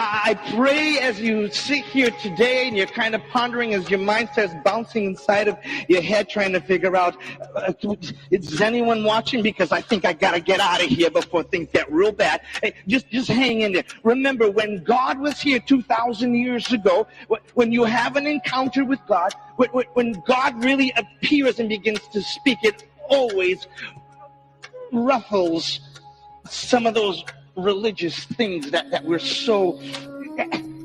I pray as you sit here today and you're kind of pondering as your mind starts bouncing inside of your head trying to figure out, is anyone watching? Because I think I got to get out of here before things get real bad. Hey, just hang in there. Remember, when God was here 2,000 years ago, when you have an encounter with God, when God really appears and begins to speak, it always ruffles some of those religious things that we're so...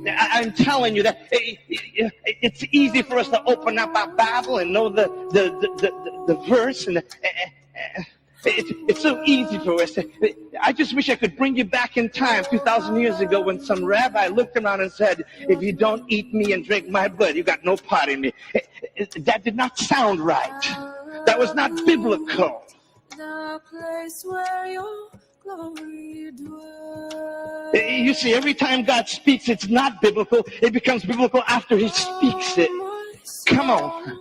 I'm telling you that it's easy for us to open up our Bible and know the verse, and it's so easy for us. I just wish I could bring you back in time 2,000 years ago when some rabbi looked around and said, if you don't eat me and drink my blood, you got no part in me. That did not sound right. That was not biblical. The place where your glory dwells. You see, every time God speaks, it's not biblical. It becomes biblical after he speaks it. Come on.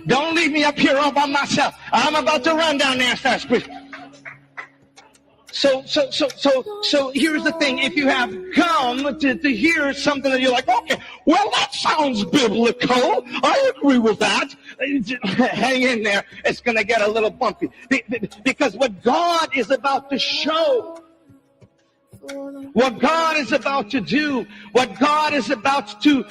Don't leave me up here all by myself. I'm about to run down there and start speaking. So here's the thing. If you have come to hear something that you're like, okay, well, that sounds biblical. I agree with that. Hang in there. It's going to get a little bumpy. Because what God is about to show, what God is about to do, what God is about to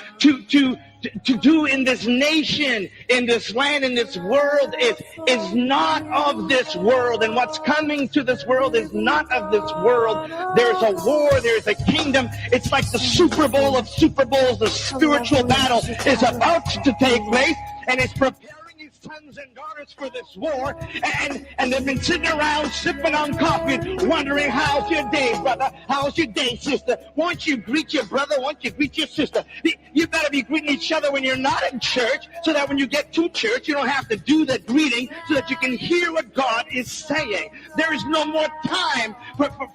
do in this nation, in this land, in this world is not of this world. And what's coming to this world is not of this world. There's a war, there's a kingdom. It's like the Super Bowl of Super Bowls. The spiritual battle is about to take place, and it's preparing his sons and daughters for this war. And they've been sitting around sipping on coffee, wondering, how's your day, brother? How's your day, sister? Won't you greet your brother? Won't you greet your sister? You better be greeting each other when you're not in church, so that when you get to church, you don't have to do the greeting, so that you can hear what God is saying. There is no more time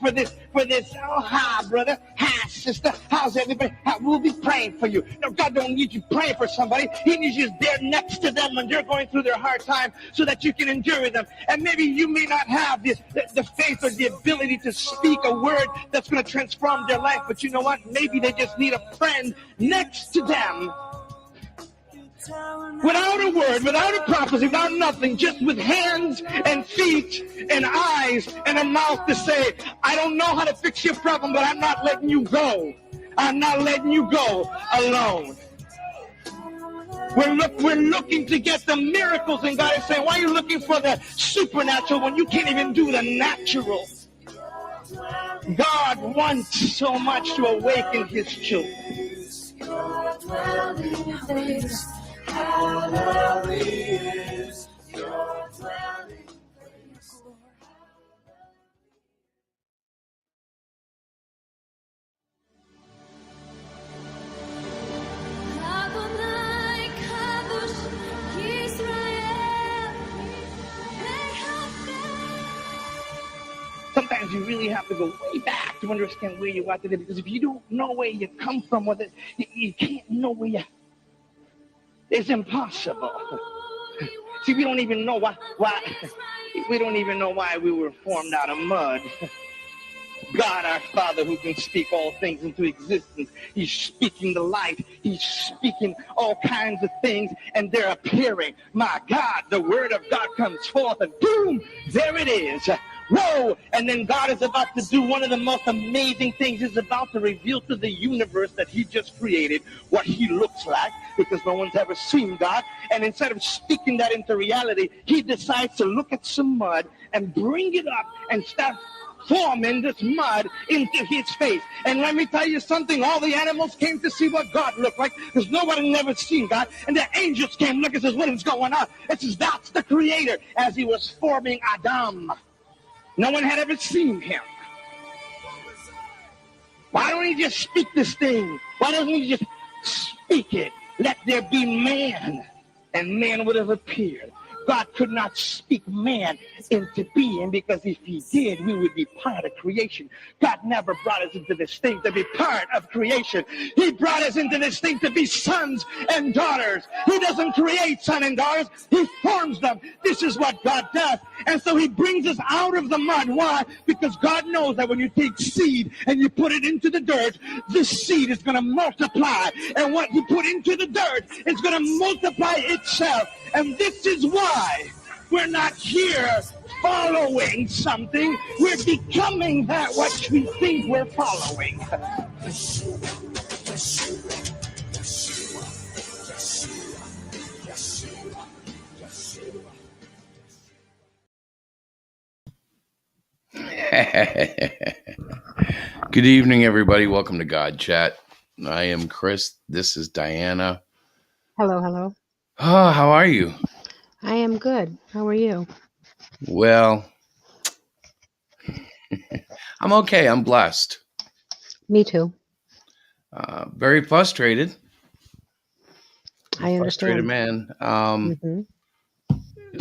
for this. Oh, hi, brother. Hi, sister. How's everybody? We'll be praying for you. No, God don't need you praying for somebody. He needs you there next to them when they're going through their hard time, so that you can endure them. And maybe you may not have the faith or the ability to speak a word that's going to transform their life, but you know what? Maybe they just need a friend next to them. Without a word, without a prophecy, without nothing, just with hands and feet and eyes and a mouth to say, I don't know how to fix your problem, but I'm not letting you go. I'm not letting you go alone. We're looking to get the miracles, and God is saying, why are you looking for the supernatural when you can't even do the natural? God wants so much to awaken his children. Sometimes you really have to go way back to understand where you are today, because if you don't know where you come from, you can't know where you... It's impossible. See, we don't even know why we don't even know why we were formed out of mud. God, our Father, who can speak all things into existence, he's speaking the light. He's speaking all kinds of things, and they're appearing. My God, the word of God comes forth, and boom, there it is. Whoa! And then God is about to do one of the most amazing things. He's about to reveal to the universe that he just created what he looks like, because no one's ever seen God. And instead of speaking that into reality, he decides to look at some mud and bring it up and start forming this mud into his face. And let me tell you something, all the animals came to see what God looked like, because nobody never seen God. And the angels came look and says, what is going on? It says, that's the creator, as he was forming Adam. No one had ever seen him. Why don't he just speak this thing? Why doesn't he just speak it? Let there be man, and man would have appeared. God could not speak man into being, because if he did, we would be part of creation. God never brought us into this thing to be part of creation. He brought us into this thing to be sons and daughters. He doesn't create sons and daughters. He forms them. This is what God does. And so he brings us out of the mud. Why? Because God knows that when you take seed and you put it into the dirt, this seed is going to multiply. And what you put into the dirt is going to multiply itself. And this is why we're not here following something. We're becoming that what we think we're following. Good evening, everybody. Welcome to God Chat. I am Chris. This is Diana. Hello, hello. Oh, how are you? I am good. How are you? Well, I'm okay. I'm blessed. Me too. Very frustrated. I Frustrated understand. man.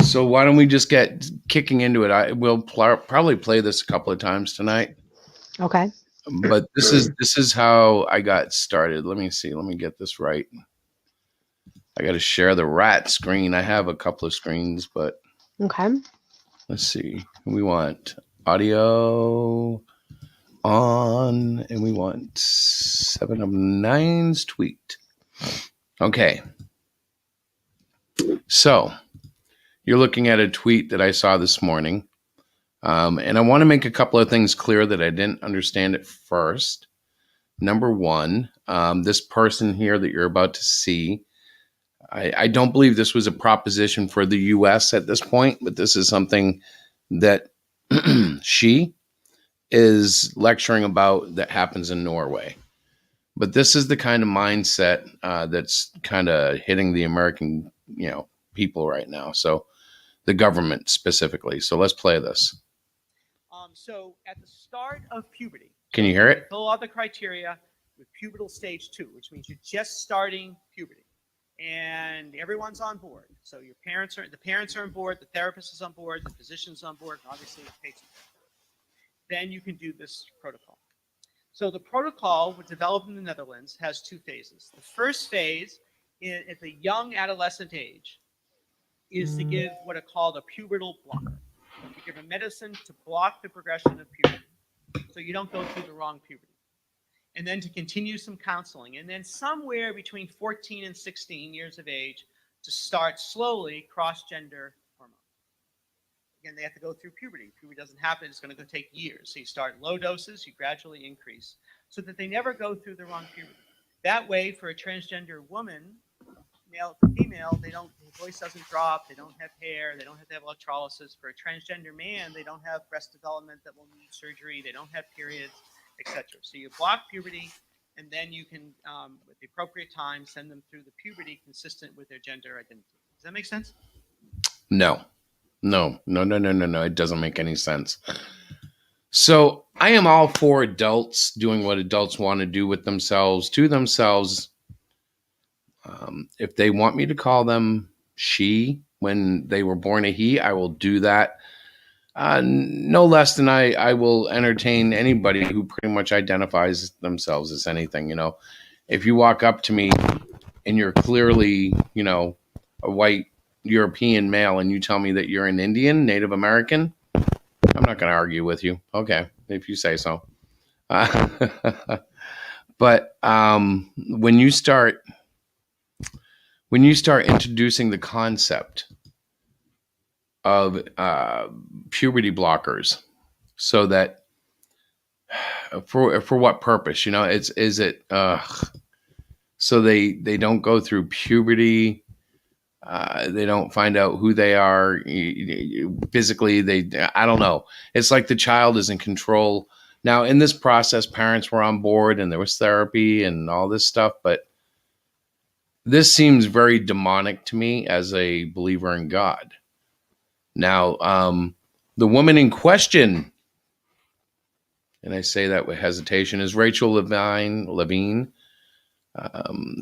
So why don't we just get kicking into it? I will probably play this a couple of times tonight. Okay. But this is how I got started. Let me see. Let me get this right. I got to share the rat screen. I have a couple of screens, but Okay. let's see. We want audio on, and we want 7 of 9's tweet. Okay. So you're looking at a tweet that I saw this morning. And I want to make a couple of things clear that I didn't understand at first. Number one, this person here that you're about to see, I don't believe this was a proposition for the U.S. at this point, but this is something that she is lecturing about that happens in Norway. But this is the kind of mindset that's kind of hitting the American, people right now. So the government specifically. So let's play this. So at the start of puberty, can you hear it? Fill all the criteria with pubertal stage 2, which means you're just starting puberty, and everyone's on board. So the parents are on board, the therapist is on board, the physician's on board, and obviously the patient. Then you can do this protocol. So the protocol, developed in the Netherlands, has 2 phases. The first phase, at the young adolescent age, is to give what are called a pubertal blocker. You give a medicine to block the progression of puberty, so you don't go through the wrong puberty. And then to continue some counseling. And then somewhere between 14 and 16 years of age, to start slowly cross-gender hormones. Again, they have to go through puberty. Puberty doesn't happen. It's going to take years. So you start low doses, you gradually increase, so that they never go through the wrong puberty. That way, for a transgender woman, male to female, their voice doesn't drop, they don't have hair, they don't have to have electrolysis. For a transgender man, they don't have breast development that will need surgery, they don't have periods, etc. So you block puberty, and then you can, at the appropriate time, send them through the puberty consistent with their gender identity. Does that make sense? No. It doesn't make any sense. So I am all for adults doing what adults want to do with themselves, to themselves. If they want me to call them she when they were born a he, I will do that. No less than I will entertain anybody who pretty much identifies themselves as anything. If you walk up to me and you're clearly, a white European male, and you tell me that you're an Indian, Native American, I'm not going to argue with you. Okay, if you say so. But when you start introducing the concept of puberty blockers, so that for what purpose? Is it so they don't go through puberty? They don't find out who they are physically. I don't know. It's like the child is in control. Now, in this process, parents were on board and there was therapy and all this stuff, but this seems very demonic to me as a believer in God. Now, the woman in question, and I say that with hesitation, is Rachel Levine.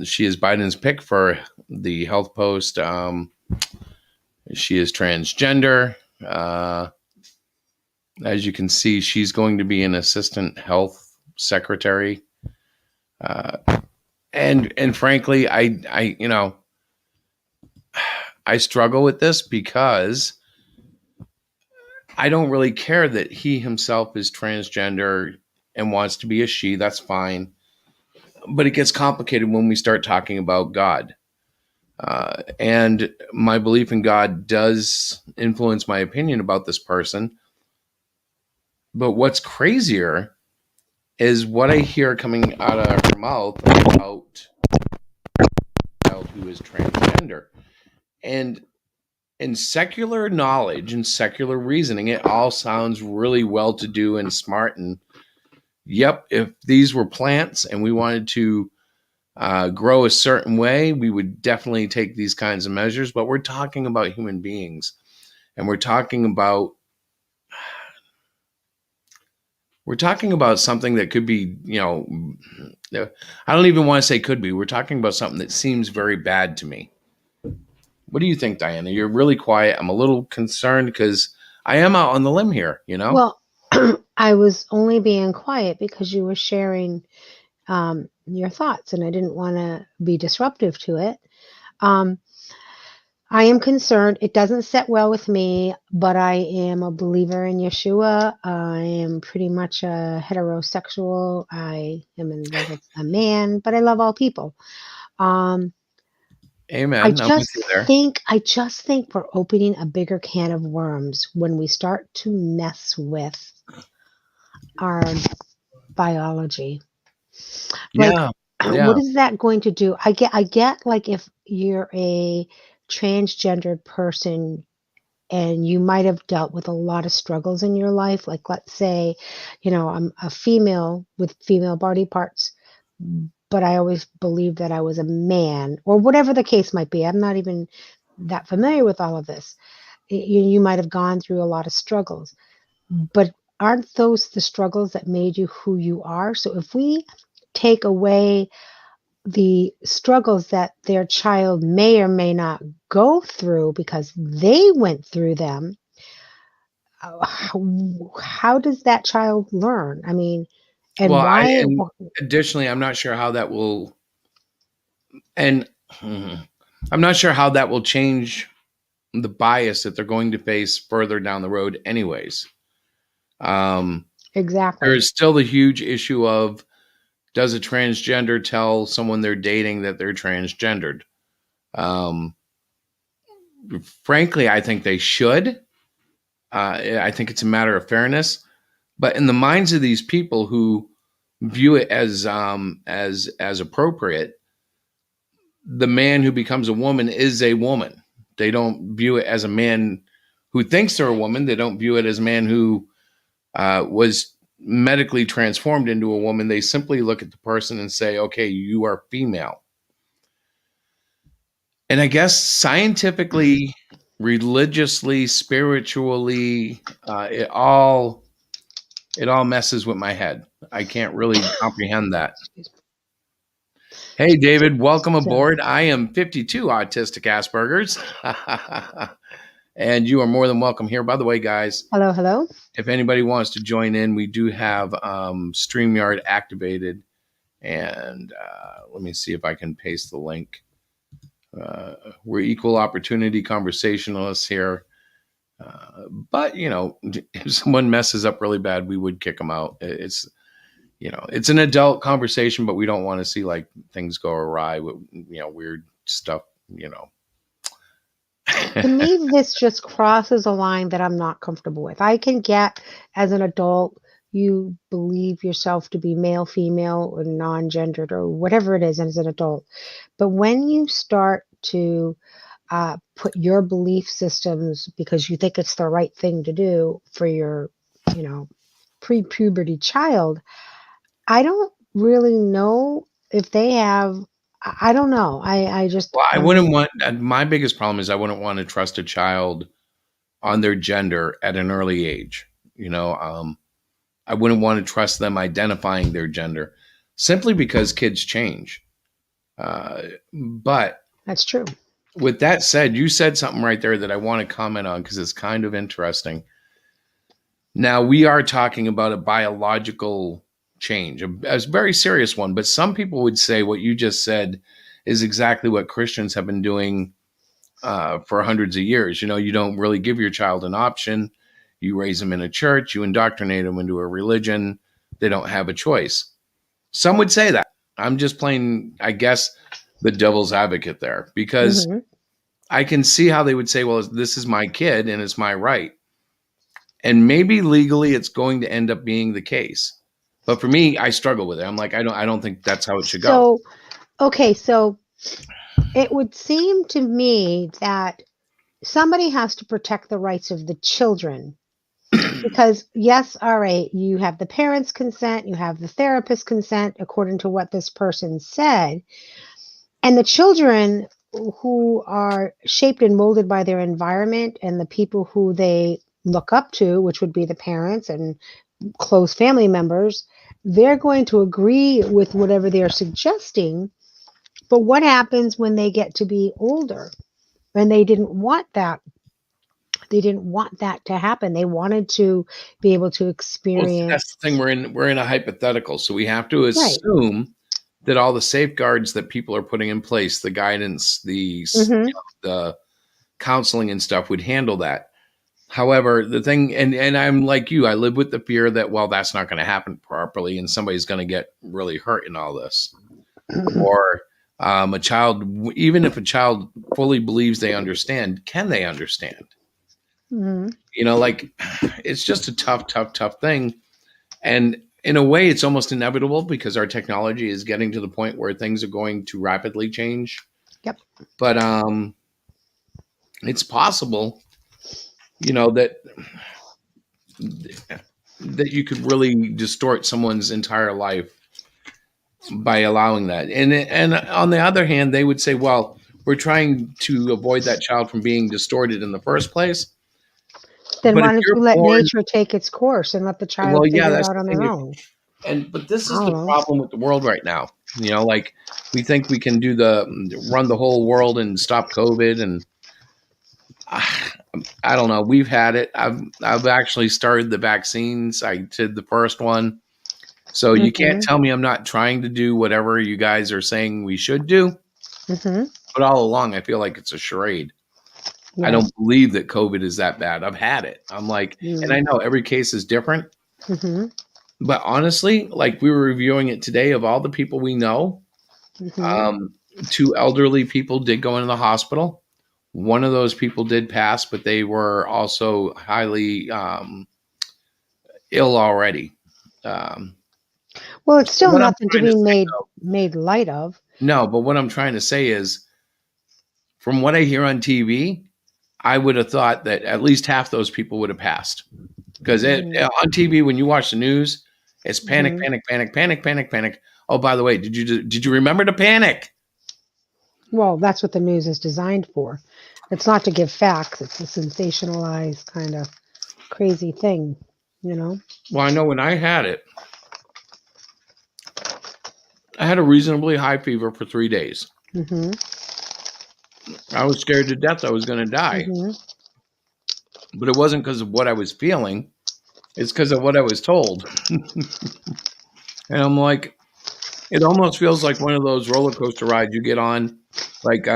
She is Biden's pick for the Health Post She is transgender. As you can see, she's going to be an assistant health secretary. And frankly, I I struggle with this because I don't really care that he himself is transgender and wants to be a she. That's fine. But it gets complicated when we start talking about God. And my belief in God does influence my opinion about this person. But what's crazier is what I hear coming out of her mouth about a child who is transgender. And in secular knowledge and secular reasoning, it all sounds really well-to-do and smart. And yep, if these were plants and we wanted to grow a certain way, we would definitely take these kinds of measures. But we're talking about human beings, and we're talking about something that could be, I don't even want to say could be. We're talking about something that seems very bad to me. What do you think, Diana? You're really quiet. I'm a little concerned because I am out on the limb here, Well, I was only being quiet because you were sharing your thoughts, and I didn't want to be disruptive to it. I am concerned. It doesn't set well with me, but I am a believer in Yeshua. I am pretty much a heterosexual. I am in love with a man, but I love all people. Amen. I I'm with just you there. think we're opening a bigger can of worms when we start to mess with our biology. Yeah. Yeah. What is that going to do? I get like if you're a transgendered person and you might have dealt with a lot of struggles in your life, like let's say, I'm a female with female body parts, but I always believed that I was a man, or whatever the case might be. I'm not even that familiar with all of this. You might have gone through a lot of struggles, but aren't those the struggles that made you who you are? So if we take away the struggles that their child may or may not go through because they went through them, how does that child learn? I mean, and Well, why? and additionally, I'm not sure how that will, and I'm not sure how that will change the bias that they're going to face further down the road anyways. Exactly. There's still the huge issue of, does a transgender tell someone they're dating that they're transgendered? Frankly, I think they should. I think it's a matter of fairness. But in the minds of these people who view it as appropriate, the man who becomes a woman is a woman. They don't view it as a man who thinks they're a woman. They don't view it as a man who was medically transformed into a woman. They simply look at the person and say, okay, you are female. And I guess scientifically, religiously, spiritually, it all messes with my head. I can't really comprehend that. Hey, David, welcome aboard. I am 52 autistic Asperger's. And you are more than welcome here. By the way, guys. Hello. If anybody wants to join in, we do have StreamYard activated. And let me see if I can paste the link. We're equal opportunity conversationalists here. But, if someone messes up really bad, we would kick them out. It's an adult conversation, but we don't want to see like things go awry with, weird stuff, To me, this just crosses a line that I'm not comfortable with. I can get, as an adult, you believe yourself to be male, female, or non-gendered, or whatever it is as an adult. But when you start to put your belief systems, because you think it's the right thing to do for your, pre-puberty child, I don't really know if they have. I don't know. I just. Well, I wouldn't want. My biggest problem is I wouldn't want to trust a child on their gender at an early age. I wouldn't want to trust them identifying their gender simply because kids change. But that's true. with that said, you said something right there that I want to comment on because it's kind of interesting. Now, we are talking about a biological change, a very serious one, but some people would say what you just said is exactly what Christians have been doing for hundreds of years. You know, you don't really give your child an option. You raise them in a church, you indoctrinate them into a religion. They don't have a choice. Some would say that. I'm just playing, I guess, the devil's advocate there because Hmm. I can see how they would say, well, this is my kid and it's my right. And maybe legally it's going to end up being the case. But for me, I struggle with it. I'm like, I don't think that's how it should go. So, okay, so it would seem to me that somebody has to protect the rights of the children. Because, yes, all right, you have the parents' consent, you have the therapist's consent, according to what this person said. And the children who are shaped and molded by their environment and the people who they look up to, which would be the parents and close family members, they're going to agree with whatever they're suggesting. But what happens when they get to be older? And they didn't want that. They didn't want that to happen. They wanted to be able to Well, see, that's experience. the thing. We're in a hypothetical, so we have to Right. assume that all the safeguards that people are putting in place, the guidance, Hmm. the counseling and stuff, would handle that. However, the thing, and I'm like you, I live with the fear that, well, that's not going to happen properly, and somebody's going to get really hurt in all this, or a child, even if a child fully believes they understand, can they understand? Hmm. You know, like it's just a tough thing. And in a way, it's almost inevitable because our technology is getting to the point where things are going to rapidly change. Yep. But it's possible, you know, that you could really distort someone's entire life by allowing that. And on the other hand, they would say, well, we're trying to avoid that child from being distorted in the first place. Then But if why don't you're you let born, nature take its course and let the well, child yeah, figure it that's out the on their thing. own? But this I is don't the know. problem with the world right now. You know, like we think we can run the whole world and stop COVID, and I don't know. We've had it. I've actually started the vaccines. I did the first one, so you can't Hmm. tell me I'm not trying to do whatever you guys are saying we should do. Hmm. But all along, I feel like it's a charade. I Yes. don't believe that COVID is that bad. I've had it. I'm like, and I know every case is different. Mm-hmm. But honestly, like we were reviewing it today, of all the people we know, Hmm. um, two elderly people did go into the hospital. One of those people did pass, but they were also highly ill already. Um, Well, it's so still what I'm nothing to trying to be say, made light of. no, but what I'm trying to say is, from what I hear on TV, I would have thought that at least half those people would have passed because Hmm. on TV when you watch the news, it's panic, Hmm. panic, panic, panic, panic, panic. Oh, by the way, did you remember to panic? Well, that's what the news is designed for. It's not to give facts. It's a sensationalized kind of crazy thing, you know. Well, I know when I had it, I had a reasonably high fever for 3 days. Hmm. I was scared to death I was going to die, Hmm. but it wasn't because of what I was feeling. It's because of what I was told. And I'm like, it almost feels like one of those roller coaster rides you get on, like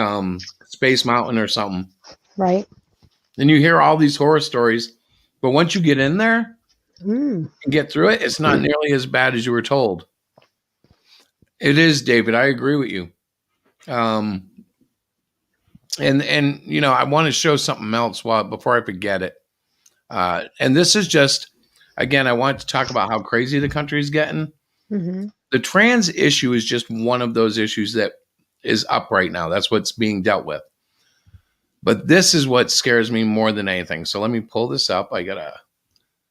Space Mountain or something. Right. And you hear all these horror stories, but once you get in there Mm. and get through it, it's not nearly as bad as you were told. It is, David. I agree with you. Um, and you know, I want to show something else before I forget it. And this is just, again, I want to talk about how crazy the country is getting. Hmm. The trans issue is just one of those issues that is up right now. That's what's being dealt with. But this is what scares me more than anything. So let me pull this up. I gotta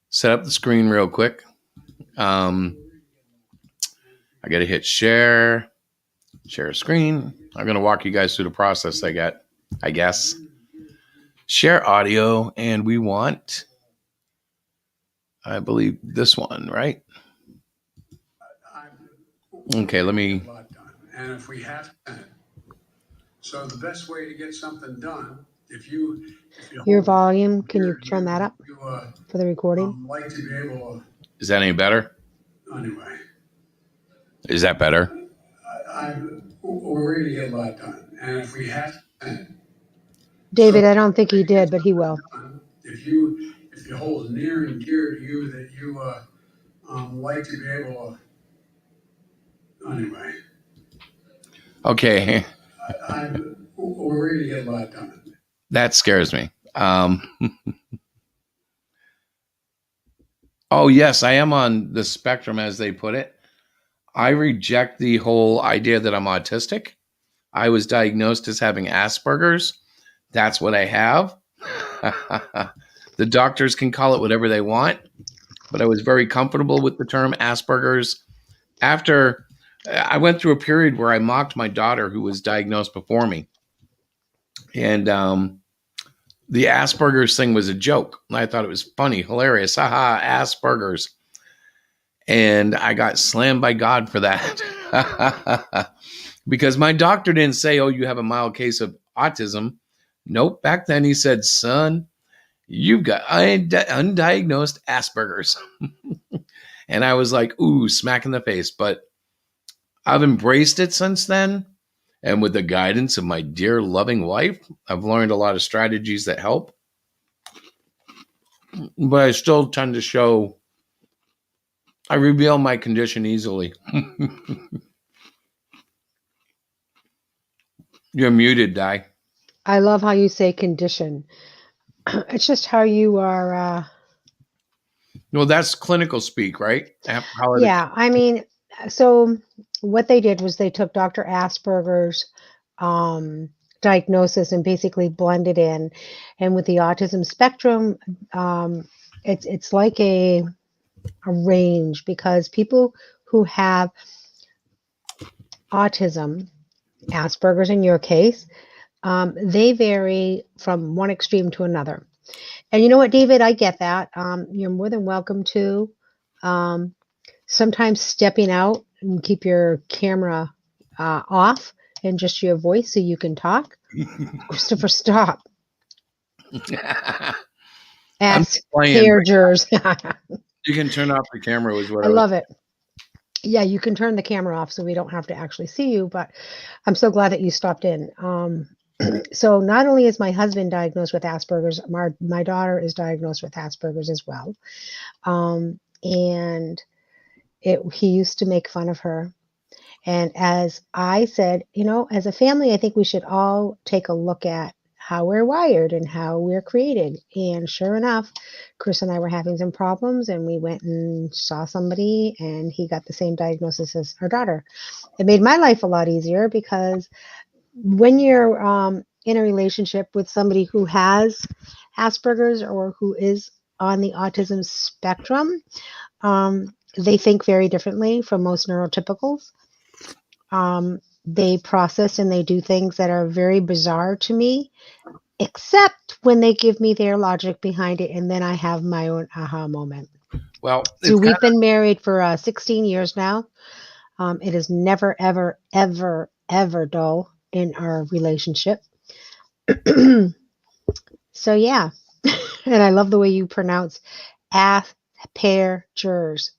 set up the screen real quick. I gotta hit share screen. I'm gonna walk you guys through the process I guess. Share audio, and we want, I believe, this one, right? Okay, let me. And if we have So the best way to get something done, if you Your hold volume, can you here, turn that up you for the recording? like to be able Is that any better? to, anyway, Is that better? we're going to get a lot done. And if we have, David, I don't think he did, but he will. if you hold near and dear to you that you like to be able to, anyway, Okay. we're going to get a lot done. That scares me. Oh, yes, I am on the spectrum, as they put it. I reject the whole idea that I'm autistic. I was diagnosed as having Asperger's. That's what I have. The doctors can call it whatever they want, but I was very comfortable with the term Asperger's. After I went through a period where I mocked my daughter who was diagnosed before me. And the Asperger's thing was a joke. I thought it was funny, hilarious. Haha, Asperger's. And I got slammed by God for that. Because my doctor didn't say, oh, you have a mild case of autism. Nope. Back then he said, son, you've got undiagnosed Asperger's. And I was like, ooh, smack in the face. But I've embraced it since then. And with the guidance of my dear loving wife, I've learned a lot of strategies that help. But I still tend to show, I reveal my condition easily. You're muted, Di. I love how you say condition. It's just how you are. Well, that's clinical speak, right? Yeah, I mean, so what they did was they took Dr. Asperger's diagnosis and basically blended in, and with the autism spectrum, it's like a range, because people who have autism, Asperger's in your case, they vary from one extreme to another. And you know what, David, I get that. You're more than welcome to sometimes stepping out and keep your camera off and just your voice so you can talk. Christopher, stop. Asperger's. You can turn off the camera. Was what I love it. Yeah, you can turn the camera off so we don't have to actually see you, but I'm so glad that you stopped in. So not only is my husband diagnosed with Asperger's, my daughter is diagnosed with Asperger's as well. And he used to make fun of her. And as I said, as a family, I think we should all take a look at how we're wired and how we're created. And sure enough, Chris and I were having some problems, and we went and saw somebody, and he got the same diagnosis as our daughter. It made my life a lot easier, because when you're in a relationship with somebody who has Asperger's or who is on the autism spectrum, they think very differently from most neurotypicals. They process and they do things that are very bizarre to me, except when they give me their logic behind it, and then I have my own aha moment. Well, so we've been married for 16 years now. It is never, ever, ever, ever dull in our relationship. So yeah, and I love the way you pronounce Asperger's.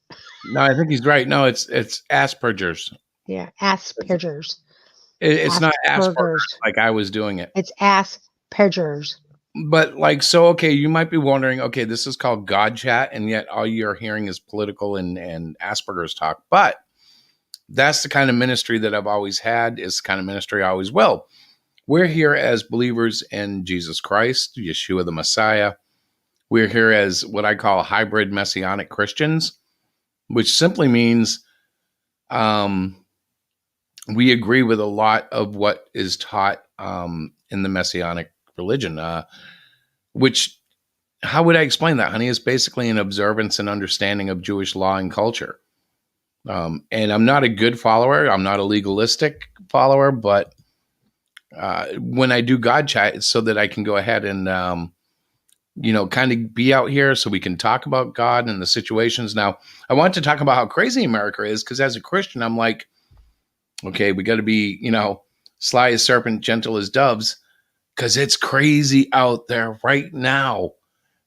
No, I think he's right. No, it's Asperger's. Yeah, Asperger's. It's not Asperger's like I was doing it. It's Asperger's. But okay, you might be wondering, okay, this is called God Chat, and yet all you're hearing is political and Asperger's talk. But that's the kind of ministry that I've always had. It's the kind of ministry I always will. We're here as believers in Jesus Christ, Yeshua the Messiah. We're here as what I call hybrid messianic Christians, which simply means we agree with a lot of what is taught in the messianic religion, which, how would I explain that, honey? Is basically an observance and understanding of Jewish law and culture. And I'm not a good follower. I'm not a legalistic follower, but when I do God Chat, it's so that I can go ahead and, kind of be out here so we can talk about God and the situations. Now, I want to talk about how crazy America is, because as a Christian, I'm like, okay, we got to be, sly as serpent, gentle as doves, because it's crazy out there right now.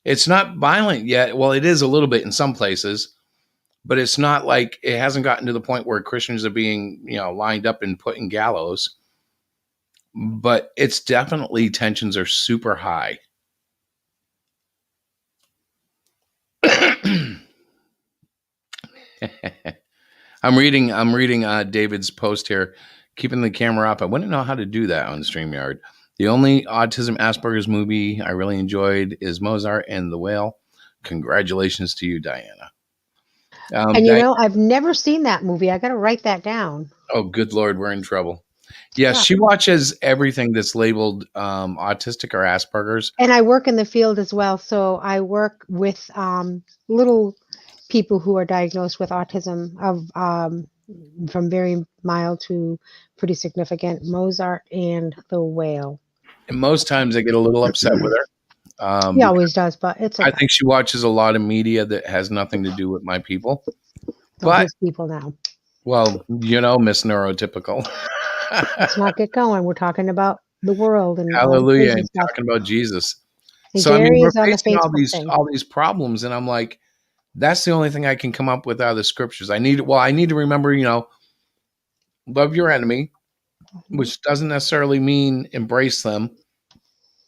It's not violent yet. Well, it is a little bit in some places, but it's not like it hasn't gotten to the point where Christians are being, lined up and put in gallows. But it's definitely tensions are super high. I'm reading David's post here, keeping the camera up. I wouldn't know how to do that on StreamYard. The only autism Asperger's movie I really enjoyed is Mozart and the Whale. Congratulations to you, Diana. And I've never seen that movie. I got to write that down. Oh, good Lord, we're in trouble. Yes, she watches everything that's labeled autistic or Asperger's. And I work in the field as well. So I work with little people who are diagnosed with autism from very mild to pretty significant. Mozart and the Whale. And most times I get a little upset with her. He always does, but it's okay. I think she watches a lot of media that has nothing to do with my people. But people now. Well, Miss Neurotypical. Let's not get going. We're talking about the world and hallelujah, and talking about Jesus. And so Gary we're facing all these problems, and I'm like, that's the only thing I can come up with out of the scriptures. I need to remember, love your enemy, which doesn't necessarily mean embrace them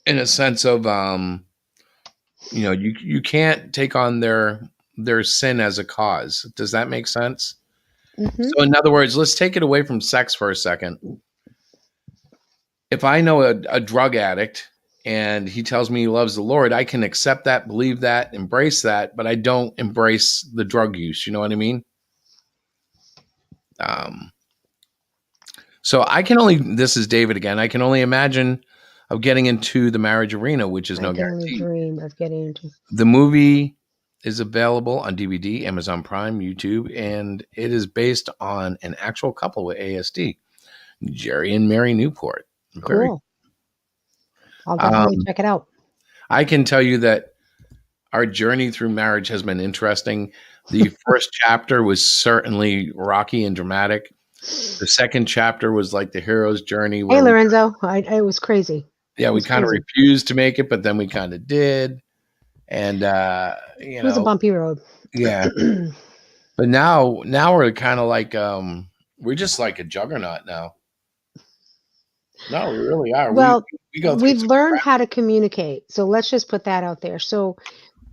in a sense of, you can't take on their sin as a cause. Does that make sense? Mm-hmm. So in other words, let's take it away from sex for a second. If I know a drug addict and he tells me he loves the Lord, I can accept that, believe that, embrace that, but I don't embrace the drug use. You know what I mean? So this is David again. I can only imagine of getting into the marriage arena, which is no guarantee. Dream of getting into. The movie is available on DVD, Amazon Prime, YouTube, and it is based on an actual couple with ASD, Jerry and Mary Newport. Cool. I'll definitely check it out. I can tell you that our journey through marriage has been interesting. The first chapter was certainly rocky and dramatic. The second chapter was like the hero's journey. Hey, Lorenzo, it was crazy. Yeah, we kind of refused to make it, but then we kind of did. And, it was a bumpy road. Yeah. But now we're kind of like, we're just like a juggernaut now. No, we really are. Well, we've learned how to communicate. So let's just put that out there. So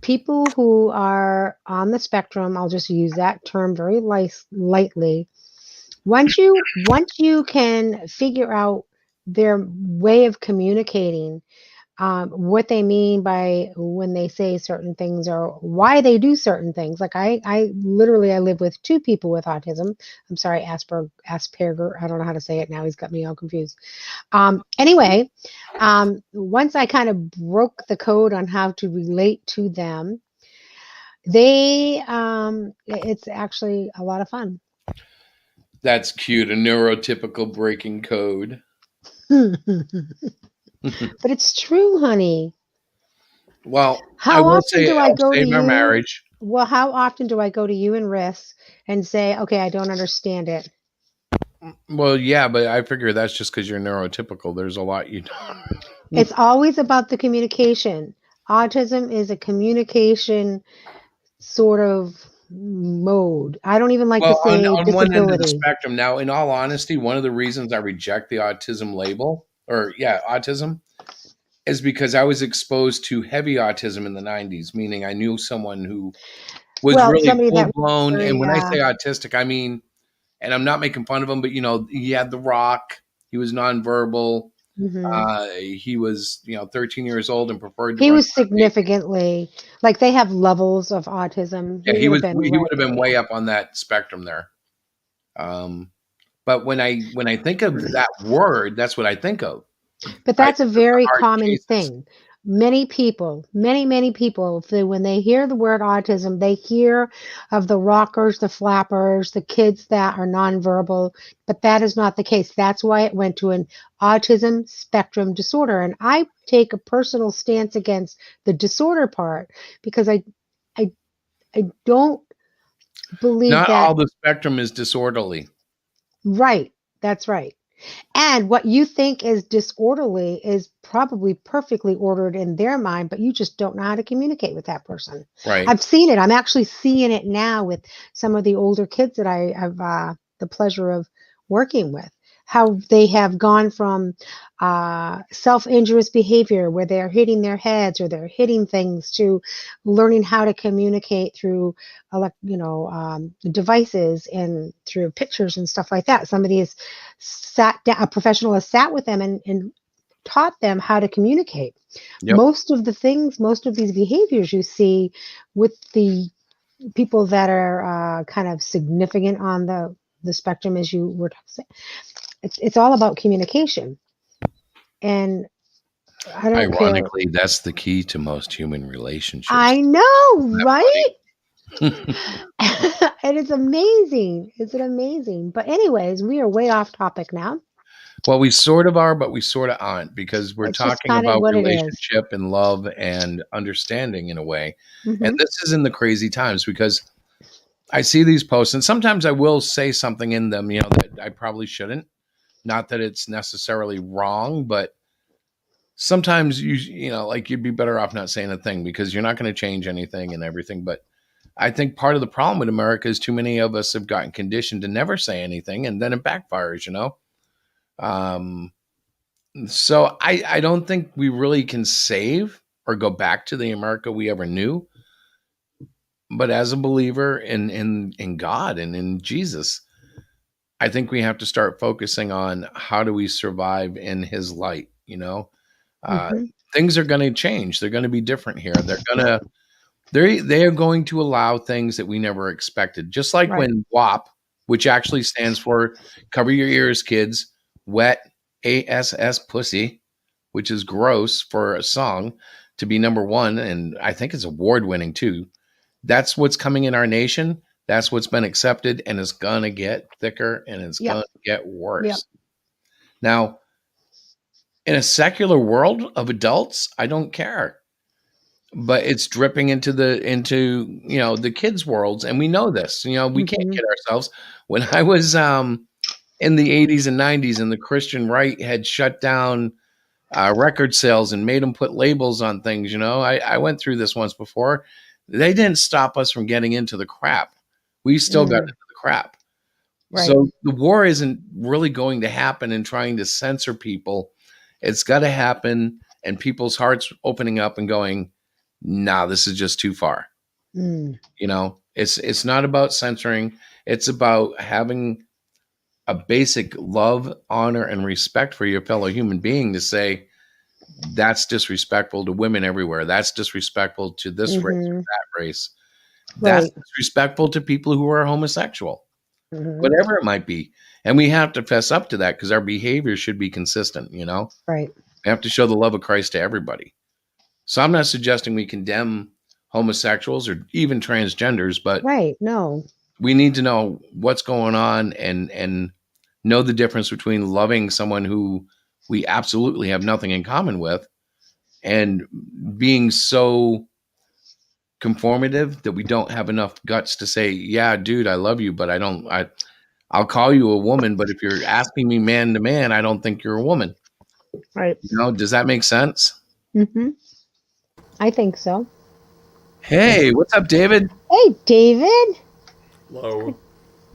people who are on the spectrum, I'll just use that term very lightly. Once you can figure out their way of communicating, what they mean by when they say certain things or why they do certain things. Like I live with two people with autism. I'm sorry, Asperger. I don't know how to say it now. He's got me all confused. Anyway, once I kind of broke the code on how to relate to them, it's actually a lot of fun. That's cute. A neurotypical breaking code. But it's true, honey. Well, how often do I go to you? Marriage. Well, how often do I go to you and Riss and say, okay, I don't understand it? Well, yeah, but I figure that's just because you're neurotypical. There's a lot you don't. It's always about the communication. Autism is a communication sort of mode. I don't even like to say on disability. One end of the spectrum. Now, in all honesty, one of the reasons I reject the autism label, autism, is because I was exposed to heavy autism in the 90s, meaning I knew someone who was really full-blown. And when I say autistic, I mean, and I'm not making fun of him, but, he had the rock. He was nonverbal. Mm-hmm. He was, 13 years old and preferred to. He was significantly, like they have levels of autism. Yeah, he would have been way up on that spectrum there. But when I think of that word, that's what I think of. But that's a very common thing. Many people, many people, when they hear the word autism, they hear of the rockers, the flappers, the kids that are nonverbal, but that is not the case. That's why it went to an autism spectrum disorder. And I take a personal stance against the disorder part because I don't believe not that all the spectrum is disorderly. Right. That's right. And what you think is disorderly is probably perfectly ordered in their mind, but you just don't know how to communicate with that person. Right. I've seen it. I'm actually seeing it now with some of the older kids that I have the pleasure of working with. How they have gone from self-injurious behavior where they're hitting their heads or they're hitting things to learning how to communicate through devices and through pictures and stuff like that. Somebody has sat down, a professional has sat with them and taught them how to communicate. Yep. Most of these behaviors you see with the people that are kind of significant on the spectrum, as you were saying, it's all about communication. And I don't care. Ironically, that's the key to most human relationships. I know, right? And it's amazing. It's amazing. But anyways, we are way off topic now. Well, we sort of are, but we sort of aren't, because we're It's just talking kinda about what it is. relationship and love and understanding in a way. And Mhm. this is in the crazy times, because I see these posts and sometimes I will say something in them, that I probably shouldn't. Not that it's necessarily wrong, but sometimes you'd be better off not saying a thing, because you're not going to change anything and everything. But I think part of the problem with America is too many of us have gotten conditioned to never say anything, and then it backfires, So I don't think we really can save or go back to the America we ever knew. But as a believer in God and in Jesus, I think we have to start focusing on how do we survive in his light, Mhm. Things are going to change. They're going to be different here. They are going to allow things that we never expected. Just like Right. when WAP, which actually stands for Cover Your Ears, Kids, Wet ASS Pussy, which is gross for a song to be number one, and I think it's award winning too. That's what's coming in our nation. That's what's been accepted, and it's gonna get thicker and it's Yep. gonna get worse. Yep. Now, in a secular world of adults, I don't care. But it's dripping into the kids' worlds, and we know this. We can't Mhm. kid ourselves. When I was in the 80s and 90s, and the Christian right had shut down record sales and made them put labels on things, I went through this once before. They didn't stop us from getting into the crap. We still got Mm. into the crap. Right. So the war isn't really going to happen in trying to censor people. It's got to happen, and people's hearts opening up and going, nah, this is just too far. Mm. It's not about censoring. It's about having a basic love, honor, and respect for your fellow human being, to say that's disrespectful to women everywhere. That's disrespectful to this race or Mhm. that race. That's Right. disrespectful to people who are homosexual, Mhm. whatever it might be. And we have to fess up to that, because our behavior should be consistent. Right. We have to show the love of Christ to everybody. So I'm not suggesting we condemn homosexuals or even transgenders, but Right. No. we need to know what's going on and know the difference between loving someone who we absolutely have nothing in common with and being so conformative that we don't have enough guts to say, yeah, dude, I love you, but I'll call you a woman, but if you're asking me man to man, I don't think you're a woman. Right. Does that make sense? Mhm. I think so. Hey, what's up, David? Hey, David. Hello.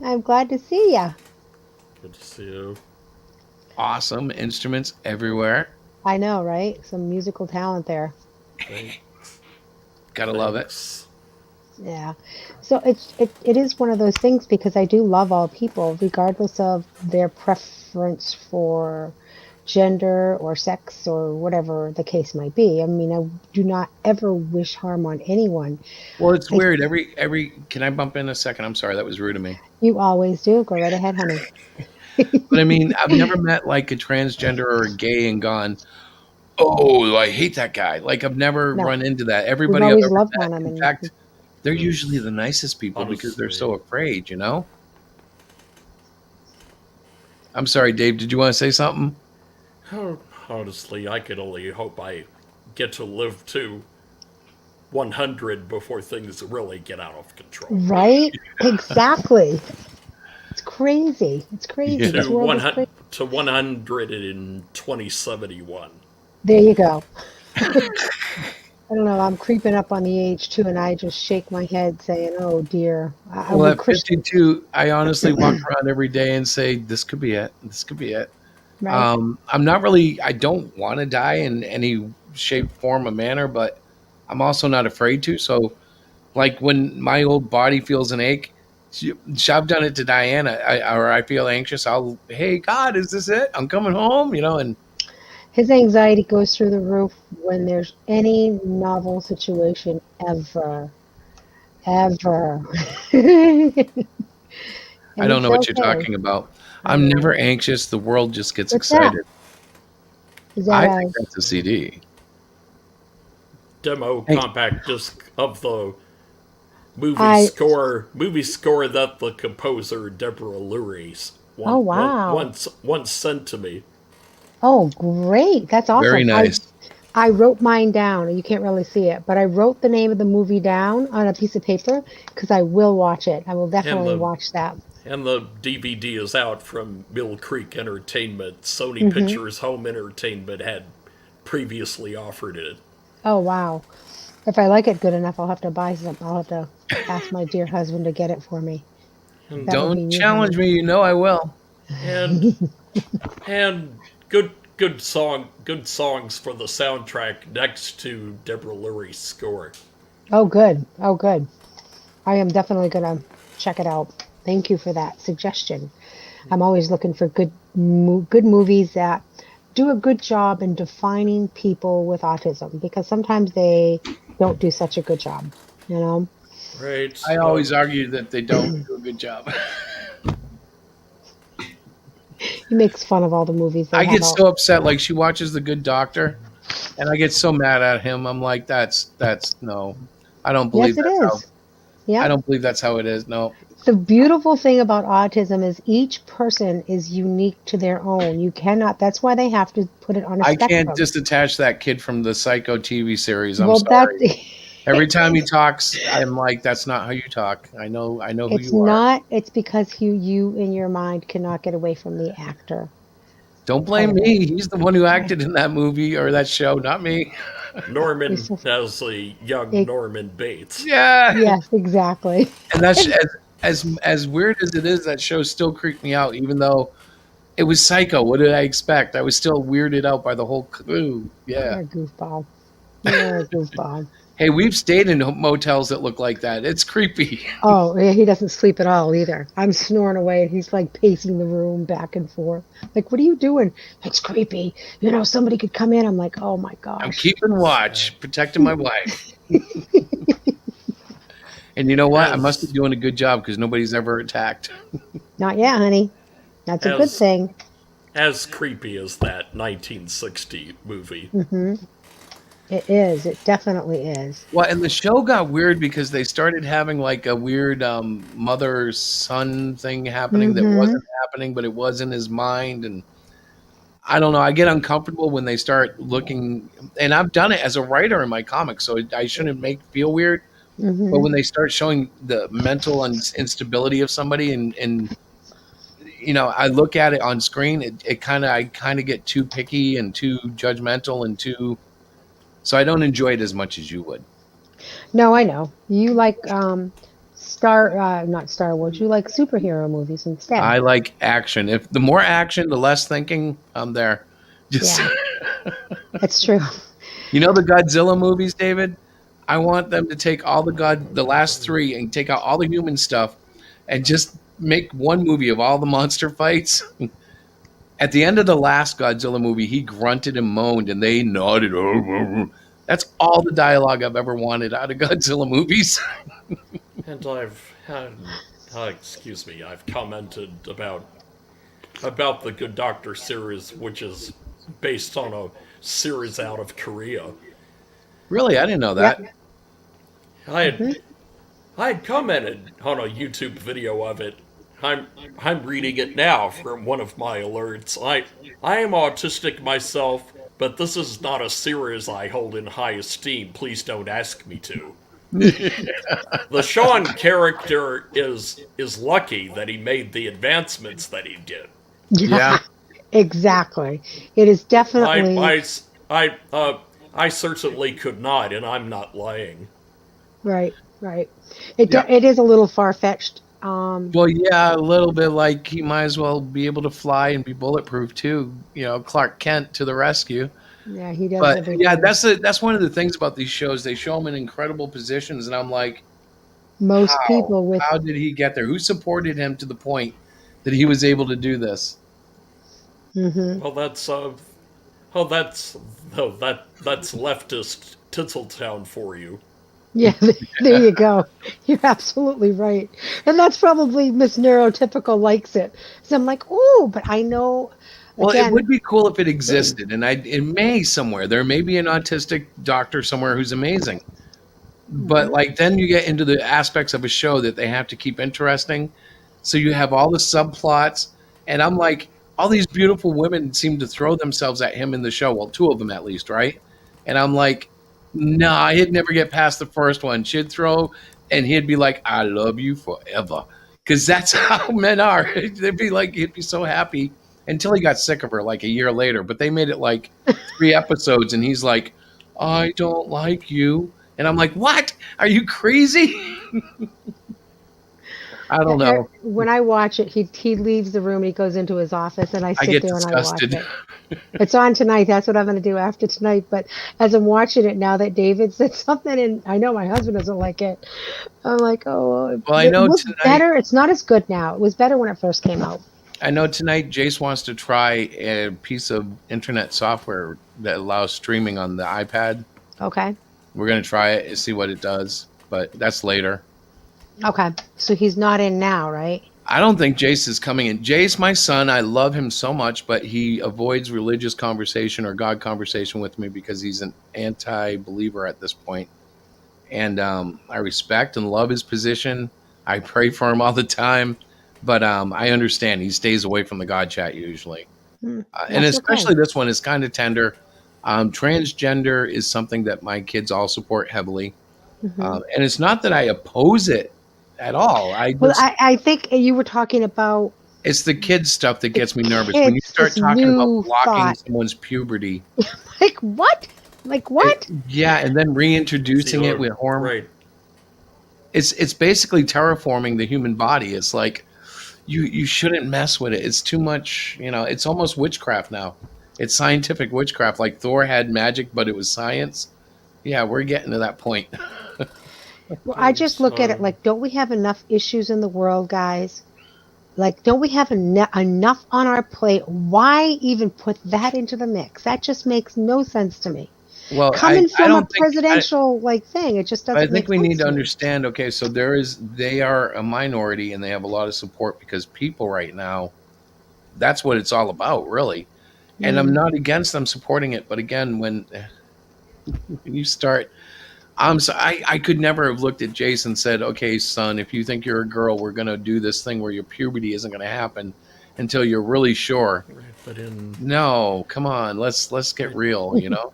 I'm glad to see ya. Good to see you. Awesome instruments everywhere. I know, right? Some musical talent there. Gotta love it. Thanks. Yeah. So it is one of those things, because I do love all people, regardless of their preference for gender or sex or whatever the case might be. I mean, I do not ever wish harm on anyone. Well, it's I- weird. Can I bump in a second? I'm sorry, that was rude of me. You always do. Go right ahead, honey. But I mean, I've never met like a transgender or a gay and gone, oh, I hate that guy. Like, I've never No. run into that. We've Everybody I've always ever loved met, on them. in And fact, they're usually the nicest people because they're so Honestly. afraid, I'm sorry, Dave, did you want to say something? Honestly, I could only hope I get to live to 100 before things really get out of control. right? Exactly. It's crazy. It's crazy. Yeah. This to world is 100 crazy. to 100 in 2071. There you go. I don't know. I'm creeping up on the age too, and I just shake my head saying, "Oh dear." Well, We at Christians, 52, I honestly walk around every day and say, "This could be it. This could be it." right? I'm not really. I don't want to die in any shape, form, or manner, but I'm also not afraid to. So, like when my old body feels an ache, I've done it to Diana, or I feel anxious. Hey God, is this it? I'm coming home, and His anxiety goes through the roof when there's any novel situation ever, ever. And I don't it's know what you're okay. talking about. I I'm know. never anxious. The world just gets What's that? excited. Is that I a think that's a CD. Demo Hey, compact disc of the I movie score that the composer Deborah Lurie oh wow. once sent to me. Oh great. That's very awesome. nice. I wrote mine down. You can't really see it, but I wrote the name of the movie down on a piece of paper because I will watch it. I will And definitely the watch that. and the DVD is out from Mill Creek Entertainment. Sony Hmm. Pictures Home Entertainment had previously offered it. Oh wow. If I like it good enough, I'll have to buy some. I'll have to ask my dear husband to get it for me. And That would be Don't you, challenge honey. me. You know I will. and and good songs for the soundtrack next to Deborah Lurie's score. Oh good. Oh good. I am definitely gonna check it out. Thank you for that suggestion. I'm always looking for good movies that do a good job in defining people with autism because sometimes they don't do such a good job, you know? Right. I always argue that they don't do a good job. He makes fun of all the movies they I have get out. so upset. Like she watches The Good Doctor, and I get so mad at him. I'm like, that's no. I don't believe Yes, it that's how. is. I Yep. don't believe that's how it is. No, The beautiful thing about autism is each person is unique to their own. You cannot, that's why they have to put it on a I can't spectrum. disattach that kid from the Psycho TV series. I'm Well, that sorry. Every time he talks, I'm like, that's not how you talk. I know who it's you are. not, it's because you in your mind cannot get away from the actor Don't part blame of it. me. He's the one who Right. acted in that movie or that show, not me. You're Norman so, as a young it, Norman Bates. Yeah, yes, exactly. and that's as weird as it is. That show still creeped me out, even though it was Psycho. What did I expect? I was still weirded out by the whole crew. Yeah. You're a goofball. You're a goofball. Hey, we've stayed in motels that look like that. It's creepy. Oh, yeah, he doesn't sleep at all either. I'm snoring away and he's like pacing the room back and forth. Like, what are you doing? It's creepy. You know, somebody could come in. I'm like, oh my I'm gosh. keeping watch, protecting my wife. And you know what? I must be As doing a good job because nobody's ever attacked. Not yet, honey. That's a good as thing. as creepy as that 1960 movie. Hmm. It is. It definitely is. Well, and the show got weird because they started having like a weird mother son thing happening that Hmm. wasn't happening, but it was in his mind. And I don't know. I get uncomfortable when they start looking, and I've done it as a writer in my comics, so I shouldn't make feel weird. But Hmm. when they start showing the mental instability of somebody, and I look at it on screen, I kind of get too picky and too judgmental and too. So I don't enjoy it as much as you would. No, I know. You like not Star Wars. You like superhero movies instead. I like action. If the more action, the less thinking, I'm there. Just Yeah, it's true. the Godzilla movies, David. I want them to take all the last three, and take out all the human stuff, and just make one movie of all the monster fights. At the end of the last Godzilla movie, he grunted and moaned, and they nodded. That's all the dialogue I've ever wanted out of Godzilla movies. And I've had, excuse me, I've commented about the Good Doctor series, which is based on a series out of Korea. Really, I didn't know Yep. that. I had Hmm. I had commented on a YouTube video of it. I'm I'm reading it now from one of my alerts. I am autistic myself, but this is not a series I hold in high esteem. Please don't ask me to. The Sean character is lucky that he made the advancements that he did. Yeah. Exactly. It is definitely I certainly could not, and I'm not lying. right. Yeah. It is a little far fetched. Well, yeah, a little bit like he might as well be able to fly and be bulletproof too. Clark Kent to the rescue. Yeah, he does But everything. yeah, that's one of the things about these shows. They show him in incredible positions, and I'm like, Most people with how did he get there? Who supported him to the point that he was able to do this? Mhm. Well, that's that's leftist Tinseltown for you. Yeah, there you go. You're absolutely right. And that's probably Miss Neurotypical likes it. So I'm like, oh, but I know Well, it again, would be cool if it existed, and it may somewhere. There may be an autistic doctor somewhere who's amazing. But like then you get into the aspects of a show that they have to keep interesting. So you have all the subplots, and I'm like, all these beautiful women seem to throw themselves at him in the show. Well, two of them at least, right? And I'm like, nah, he'd never get past the first one. She'd throw, and he'd be like, I love you forever. Because that's how men are. They'd be like, he'd be so happy until he got sick of her like a year later. But they made it like 3 episodes, and he's like, I don't like you. And I'm like, what? Are you crazy? I don't know. when I watch it, he leaves the room, he goes into his office, and I I sit get there and disgusted. I watch it. It's on tonight. That's what I'm going to do after tonight. But as I'm watching it now that David said something, and I know my husband doesn't like it, I'm like, oh, Well, I know it was tonight- better. It's not as good now. It was better when it first came out. I know tonight Jace wants to try a piece of internet software that allows streaming on the iPad. Okay. We're going to try it and see what it does, but that's later. Okay. So he's not in now, right? I don't think Jace is coming in. Jace, my son, I love him so much, but he avoids religious conversation or God conversation with me because he's an anti-believer at this point. And I respect and love his position. I pray for him all the time, but I understand he stays away from the God chat usually. And That's especially okay. this one is kind of tender. Transgender is something that my kids all support heavily. Mhm. And it's not that I oppose it at all. Well, I think you were talking about It's the kids stuff that gets me nervous. kids, When you start this talking new about blocking thought. someone's puberty, like what? Like what? yeah, and then reintroducing it with hormones. Right. It's basically terraforming the human body. It's like you shouldn't mess with it. It's too much. It's almost witchcraft now. It's scientific witchcraft. Like Thor had magic, but it was science. Yeah, we're getting to that point. Well, I just look at it like, don't we have enough issues in the world, guys? Like, don't we have enough on our plate? Why even put that into the mix? That just makes no sense to me. Well, Coming I from a don't think. presidential thing, it just doesn't I make think we sense need to me. understand. Okay, so they are a minority, and they have a lot of support because people right now. That's what it's all about, really. And I'm not against them supporting it, but again, when you start, I could never have looked at Jason and said, "Okay, son, if you think you're a girl, we're going to do this thing where your puberty isn't going to happen until you're really sure." Right, but in No, come on, let's get real, well,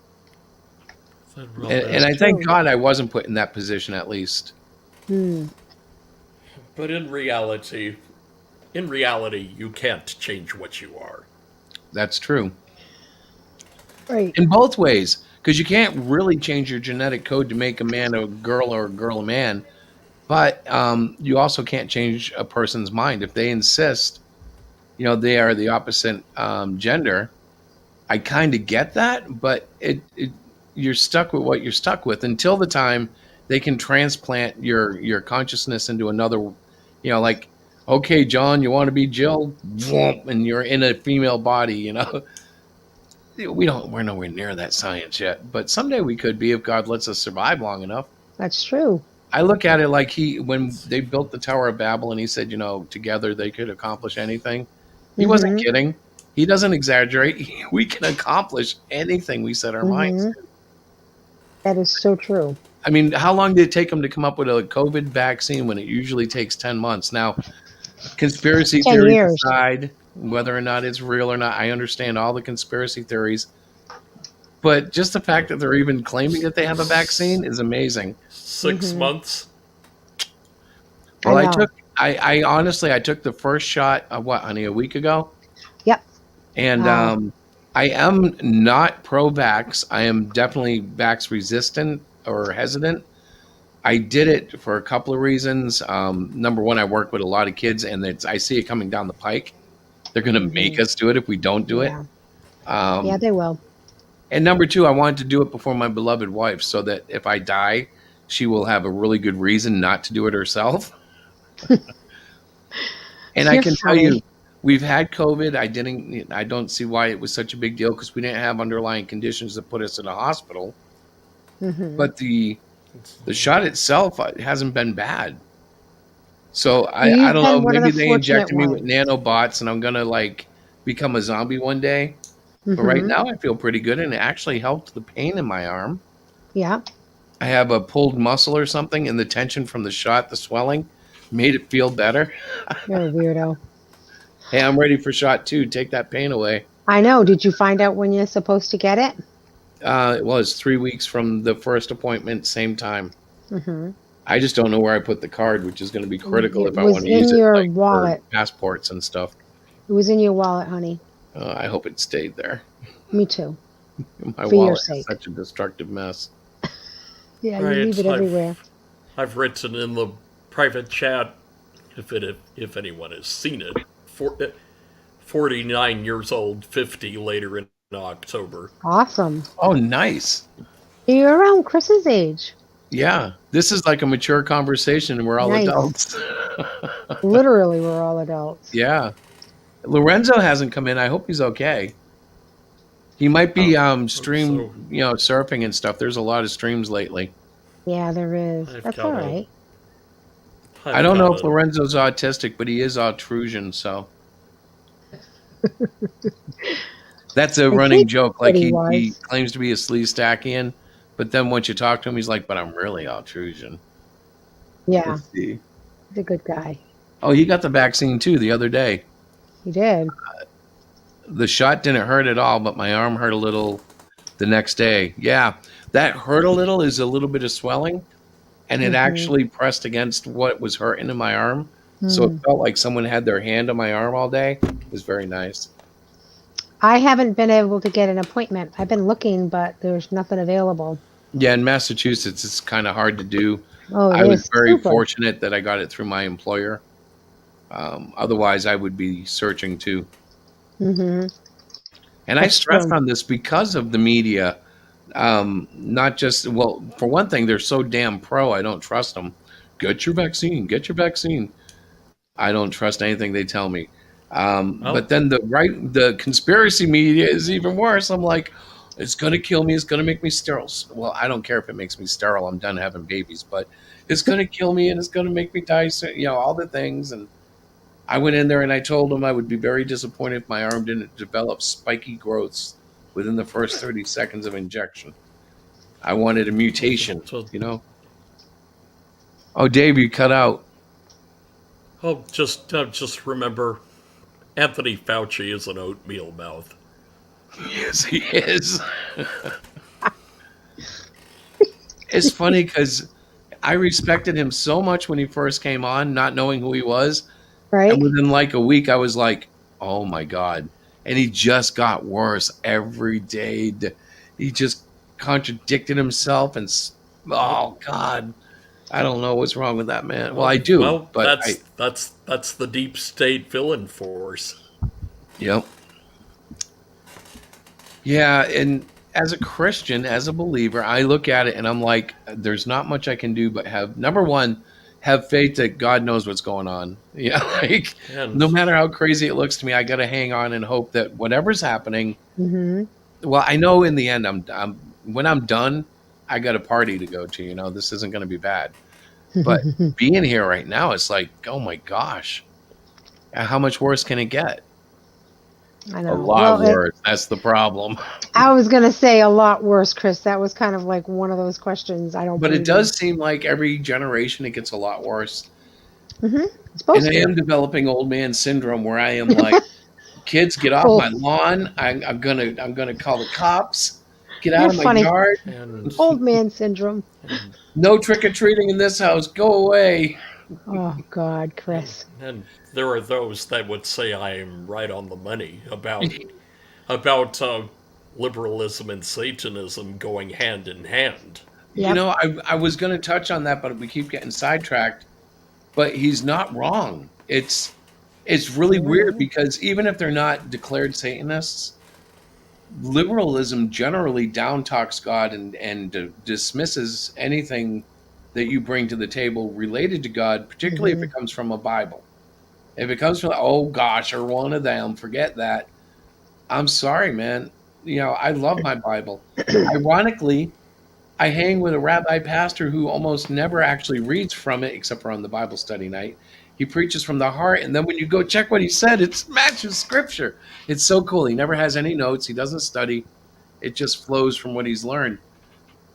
And I thank true. God I wasn't put in that position at least. but in reality, you can't change what you are. That's true. Right. In both ways, because you can't really change your genetic code to make a man a girl or a girl a man, but you also can't change a person's mind if they insist they are the opposite gender. I kind of get that, but you're stuck with what you're stuck with until the time they can transplant your consciousness into another, like, okay, John, you want to be Jill, and you're in a female body. We're nowhere near that science yet, but someday we could be if God lets us survive long enough. That's true. I look at it like when they built the Tower of Babel and he said, together they could accomplish anything. He wasn't kidding. He doesn't exaggerate. We can accomplish anything we set our minds to. That is so true. I mean, how long did it take them to come up with a COVID vaccine when it usually takes 10 months? Now, conspiracy 10 theories years. aside, whether or not it's real or not, I understand all the conspiracy theories. But just the fact that they're even claiming that they have a vaccine is amazing. 6 Mhm. months. Well, I I know. took, I honestly, I took the first shot, what, honey, a week ago? Yep. And Oh, I am not pro-vax. I am definitely vax resistant or hesitant. I did it for a couple of reasons. Number one, I work with a lot of kids, and I see it coming down the pike. They're going to make mhm. us do it if we don't do it. Yeah. Yeah, Um, they will. and number two, I wanted to do it before my beloved wife, so that if I die, she will have a really good reason not to do it herself. And I You're can tell you, funny. we've had COVID. I don't see why it was such a big deal because we didn't have underlying conditions that put us in a hospital. Mhm. But the shot itself hasn't been bad. So I You've don't know. been one of Maybe the they fortunate injected me with ones. nanobots, and I'm gonna like become a zombie one day. But right Mhm. now, I feel pretty good, and it actually helped the pain in my arm. Yeah. I have a pulled muscle or something, and the tension from the shot, the swelling, made it feel better. You're a weirdo. Hey, I'm ready for shot two. Take that pain away. I know. Did you find out when you're supposed to get it? It was 3 weeks from the first appointment, same time. Mhm. I just don't know where I put the card, which is going to be critical It if I was want to use in it your like for wallet. passports and stuff. It was in your wallet, honey. I hope it stayed there. Me too. My For your wallet is sake. such a destructive mess. Yeah, you leave Right. it everywhere. I've written in the private chat, if anyone has seen it. 49 years old, 50 later in October. Awesome. Oh, nice. You're around Chris's age. Yeah, this is like a mature conversation, and we're all Nice. adults. Literally, we're all adults. Yeah, Lorenzo hasn't come in. I hope he's okay. He might be So surfing and stuff. There's a lot of streams lately. Yeah, there is. I've That's got all a right. I I've don't know got if a Lorenzo's autistic, but he is altrusion, so that's a I running think joke. that Like he he was. claims to be a Sleestackian, but then once you talk to him, he's like, "But I'm really altrusion." Yeah, Let's see. he's a good guy. Oh, he got the vaccine too the other day. He did. The shot didn't hurt at all, but my arm hurt a little the next day. Yeah, that hurt a little is a little bit of swelling, and it Mhm. actually pressed against what was hurting in my arm. So it Mm. felt like someone had their hand on my arm all day. It was very nice. I haven't been able to get an appointment. I've been looking, but there's nothing available. Yeah, in Massachusetts, it's kind of hard to do. Oh, it I was is very super. fortunate that I got it through my employer. Otherwise, I would be searching too. Mhm. And I That's stressed true. on this because of the media. Not just, well, for one thing, they're so damn pro, I don't trust them. Get your vaccine, get your vaccine. I don't trust anything they tell me. well, But then the conspiracy media is even worse. I'm like, it's going to kill me. It's going to make me sterile. Well, I don't care if it makes me sterile. I'm done having babies, but it's going to kill me and it's going to make me die soon. All the things. And I went in there and I told them I would be very disappointed if my arm didn't develop spiky growths within the first 30 seconds of injection. I wanted a mutation, so, Oh, Dave, you cut out. just remember, Anthony Fauci is an oatmeal mouth. Yes, he is. It's funny because I respected him so much when he first came on, not knowing who he was. Right? And within like a week, I was like, oh my God. And he just got worse every day. He just contradicted himself. And oh God, I don't know what's wrong with that man. Well, I do, Well, but that's the deep state villain force. yep. Yeah. And as a Christian, as a believer, I look at it and I'm like, there's not much I can do but number one, have faith that God knows what's going on. Yeah, like And no matter how crazy it looks to me, I got to hang on and hope that whatever's happening. Mhm. Well, I know in the end, when I'm done, I got a party to go to. This isn't going to be bad. But being here right now, it's like, oh my gosh, how much worse can it get? I A know. lot Well, worse. That's the problem. I was gonna say a lot worse, Chris. That was kind of like one of those questions. I don't But it believe in. does seem like every generation it gets a lot worse. Mhm. It's supposed And I to. am developing old man syndrome where I am like, kids, get off Well, my lawn. I'm gonna call the cops. Get out You're of my funny. yard. And, Old man syndrome. and No trick-or-treating in this house. Go away. Oh God, Chris. and there are those that would say I am right on the money about liberalism and Satanism going hand in hand. You Yep. know, I was going to touch on that, but we keep getting sidetracked. But he's not wrong. It's really weird because even if they're not declared Satanists, liberalism generally down talks God and dismisses anything that you bring to the table related to God, particularly if it comes from a Bible. If it comes from, oh gosh, or one of them, forget that. I'm sorry, man. You know, I love my Bible. Ironically, I hang with a rabbi pastor who almost never actually reads from it except for on the Bible study night. He preaches from the heart, and then when you go check what he said, it matches scripture. It's so cool. He never has any notes. He doesn't study. It just flows from what he's learned.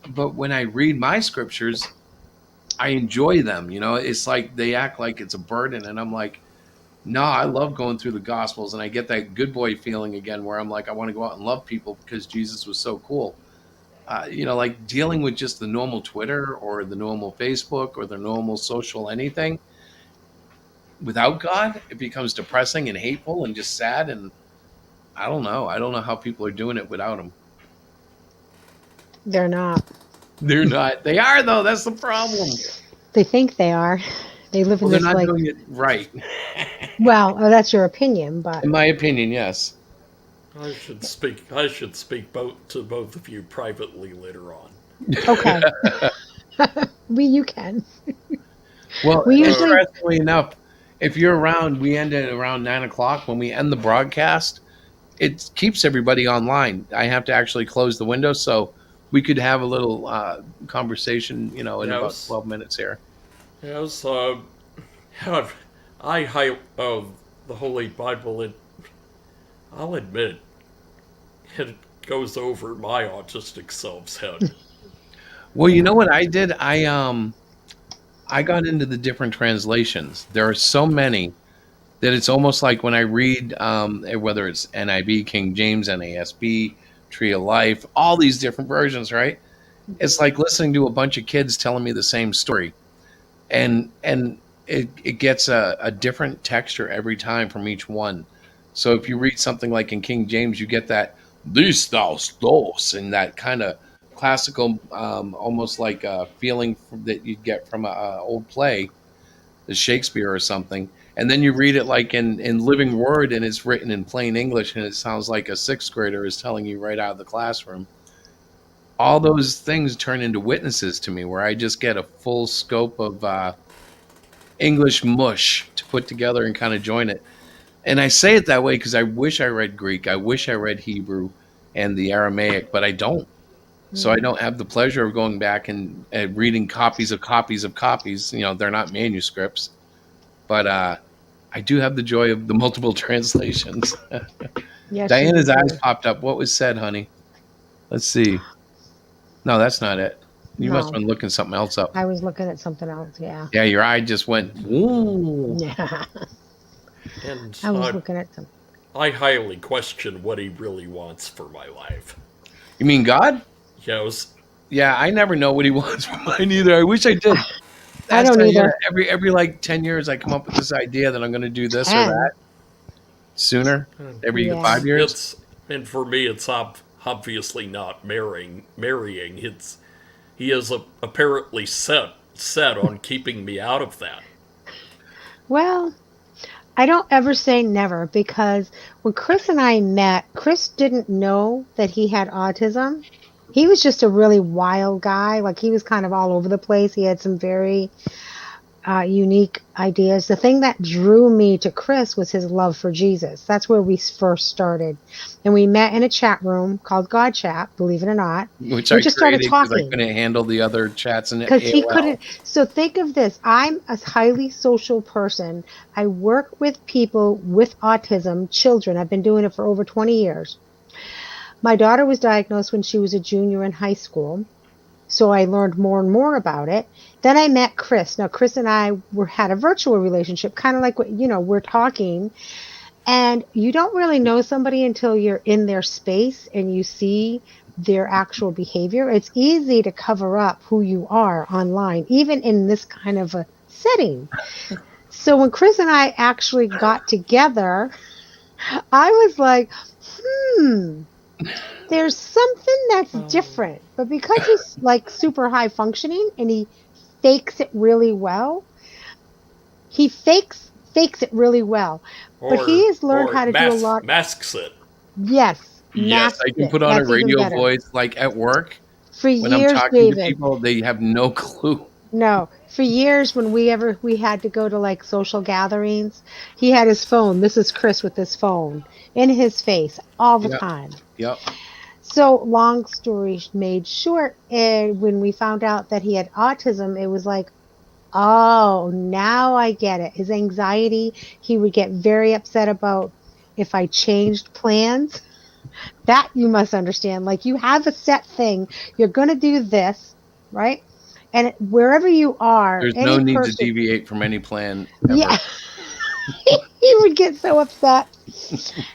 But when I read my scriptures, I enjoy them. You know, it's like they act like it's a burden, and I'm like, no, I love going through the Gospels, and I get that good boy feeling again where I'm like, I want to go out and love people because Jesus was so cool. You know, like dealing with just the normal Twitter or the normal Facebook or the normal social anything without God, it becomes depressing and hateful and just sad. And I don't know. I don't know how people are doing it without him. They're not. They're not. They are, though. That's the problem. They think they are. They live in Well, they're this not like. doing it right. Well, that's your opinion, but In my opinion, yes. I should speak to both of you privately later on. okay. You can. Well, We usually- interestingly enough, if you're around, we end at around 9 o'clock. When we end the broadcast, it keeps everybody online. I have to actually close the window, so we could have a little conversation, you know, in about Yes. 12 minutes here. Yes, the Holy Bible. I'll admit, it goes over my autistic self's head. Well, you know what I did? I got into the different translations. There are so many that it's almost like when I read, whether it's NIV, King James, NASB, Tree of Life, all these different versions, right? It's like listening to a bunch of kids telling me the same story. And it gets a different texture every time from each one. So if you read something like in King James, you get that "this thou thos" and that kind of classical, almost like a feeling that you get from an old play, the Shakespeare or something. And then you read it like in Living Word, and it's written in plain English, and it sounds like a sixth grader is telling you right out of the classroom. All those things turn into witnesses to me, where I just get a full scope of English mush to put together and kind of join it. And I say it that way because I wish I read Greek. I wish I read Hebrew and the Aramaic, but I don't. So I don't have the pleasure of going back and reading copies of copies of copies. You know, they're not manuscripts. But I do have the joy of the multiple translations. Yes, Diana's you do. eyes popped up. What was said, honey? Let's see. No, that's not it. You must have No. been looking something else up. I was looking at something else. Yeah. Yeah, your eye just went, ooh. Yeah. And I was looking at something. I highly question what he really wants for my life. You mean God? Yes, Yeah, I never know what he wants from mine either. I wish I did. I don't Diana, either. Every like 10 years, I come up with this idea that I'm going to do this or 10? that. Sooner? Every Yeah. 5 years? and for me, it's obviously not marrying. He is apparently set on keeping me out of that. Well, I don't ever say never, because when Chris and I met, Chris didn't know that he had autism. He was just a really wild guy. Like, he was kind of all over the place. He had some very unique ideas. The thing that drew me to Chris was his love for Jesus. That's where we first started. And we met in a chat room called God Chat, believe it or not. Which We I just started created because I talking. couldn't handle the other chats in Because he AOL. couldn't. So think of this. I'm a highly social person. I work with people with autism, children. I've been doing it for over 20 years. My daughter was diagnosed when she was a junior in high school. So I learned more and more about it. Then I met Chris. Now, Chris and I had a virtual relationship, kind of like what, we're talking. And you don't really know somebody until you're in their space and you see their actual behavior. It's easy to cover up who you are online, even in this kind of a setting. So when Chris and I actually got together, I was like, there's something that's different. But because he's like super high functioning and he fakes it really well, he fakes it really well. But he has learned how to do a lot. Masks it. Yes. Yes, I can put on a radio voice like at work. For When I'm years, talking to David. people, they have no clue. No, for years when we had to go to like social gatherings, he had his phone. This is Chris with his phone in his face all the Yep. time. Yep. So long story made short, and when we found out that he had autism, it was like, oh, now I get it. His anxiety, he would get very upset about if I changed plans. That you must understand. Like you have a set thing, you're going to do this, right? And wherever you are, There's any no need to person, deviate from any plan ever. yeah, he would get so upset,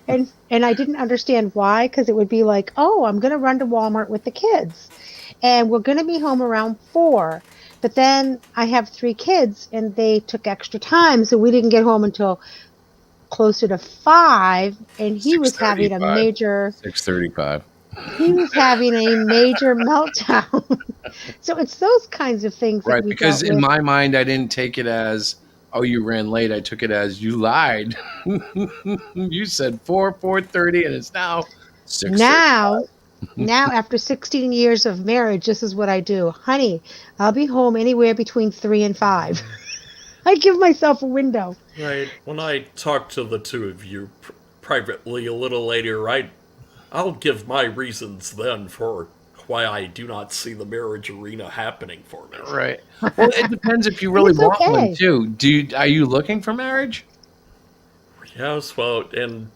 and I didn't understand why, because it would be like, oh, I'm going to run to Walmart with the kids, and we're going to be home around 4. But then I have 3 kids, and they took extra time, so we didn't get home until closer to 5, and he was having a 6:35. major 6:35. he was having a major meltdown. So it's those kinds of things that Right, we because dealt in with. my mind, I didn't take it as, oh, you ran late. I took it as you lied. You said 4:30, and it's now 6:30. Now after 16 years of marriage, this is what I do. Honey, I'll be home anywhere between 3 and 5. I give myself a window. Right. When I talk to the two of you privately a little later, I'll give my reasons then for why I do not see the marriage arena happening for me. Right. Well, it depends if you really It's want one okay. too. Are you looking for marriage? Yes, well, and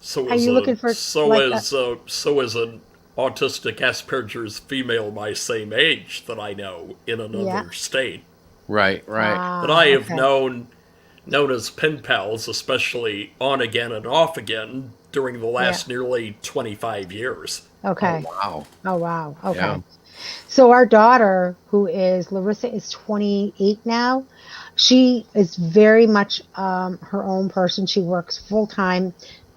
so Are is you looking for, like, so is an autistic Asperger's female my same age that I know in another Yeah. state Right. that I have okay. known as pen pals, especially on again and off again during the last nearly 25 years. Okay. Wow. Oh, wow. Okay. Yeah. So our daughter, who is Larissa, is 28 now. She is very much her own person. She works full time.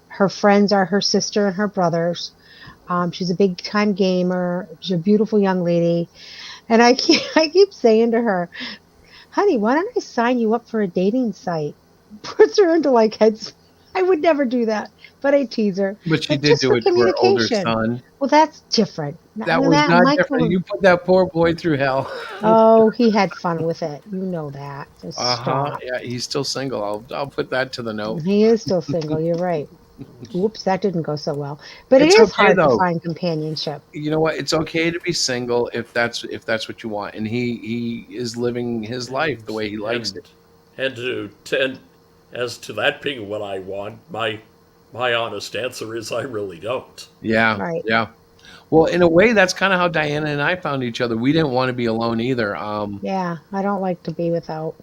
Her friends are her sister and her brothers. She's a big time gamer. She's a beautiful young lady. And I keep saying to her, honey, why don't I sign you up for a dating site? Puts her into like heads. I would never do that, but I tease her. But she Like, did just do for it for her older communication. son. Well, that's different. That was not Michael, different. You put that poor boy through hell. oh, he had fun with it. You know that. So Uh-huh. stop. Yeah, he's still single. I'll put that to the note. He is still single. You're right. Whoops, that didn't go so well. But It's it is okay, hard though. to find companionship. You know what? It's okay to be single if that's what you want, and he is living his life the way he likes it. And as to that being what I want, my honest answer is I really don't. Yeah, Right. yeah. Well, in a way, that's kind of how Diana and I found each other. We didn't want to be alone either. Yeah, I don't like to be without.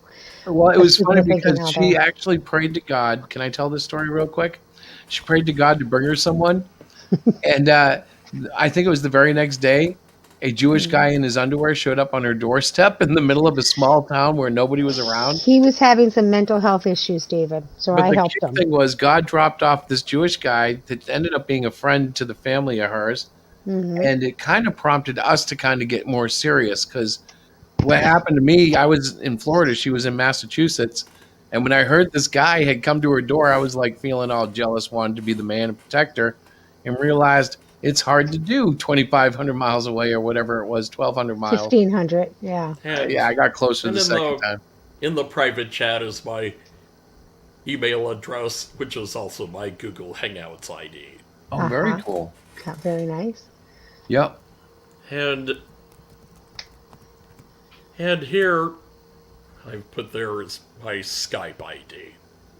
Well, it a was funny significant because she other. actually prayed to God. Can I tell this story real quick? She prayed to God to bring her someone, and I think it was the very next day, a Jewish guy in his underwear showed up on her doorstep in the middle of a small town where nobody was around. He was having some mental health issues, David. So But I the helped cute him. thing was God dropped off this Jewish guy that ended up being a friend to the family of hers. Hmm. And it kind of prompted us to kind of get more serious because what happened to me, I was in Florida, she was in Massachusetts. And when I heard this guy had come to her door, I was like feeling all jealous, wanted to be the man and protect her, and realized it's hard to do 2,500 miles away or whatever it was, 1,200 miles. 1,500. Yeah. And, Yeah, I got closer and the in second time. in the private chat is my email address, which is also my Google Hangouts ID. Oh, very Uh-huh. cool. Very nice. Yep. And here I've put there is my Skype ID.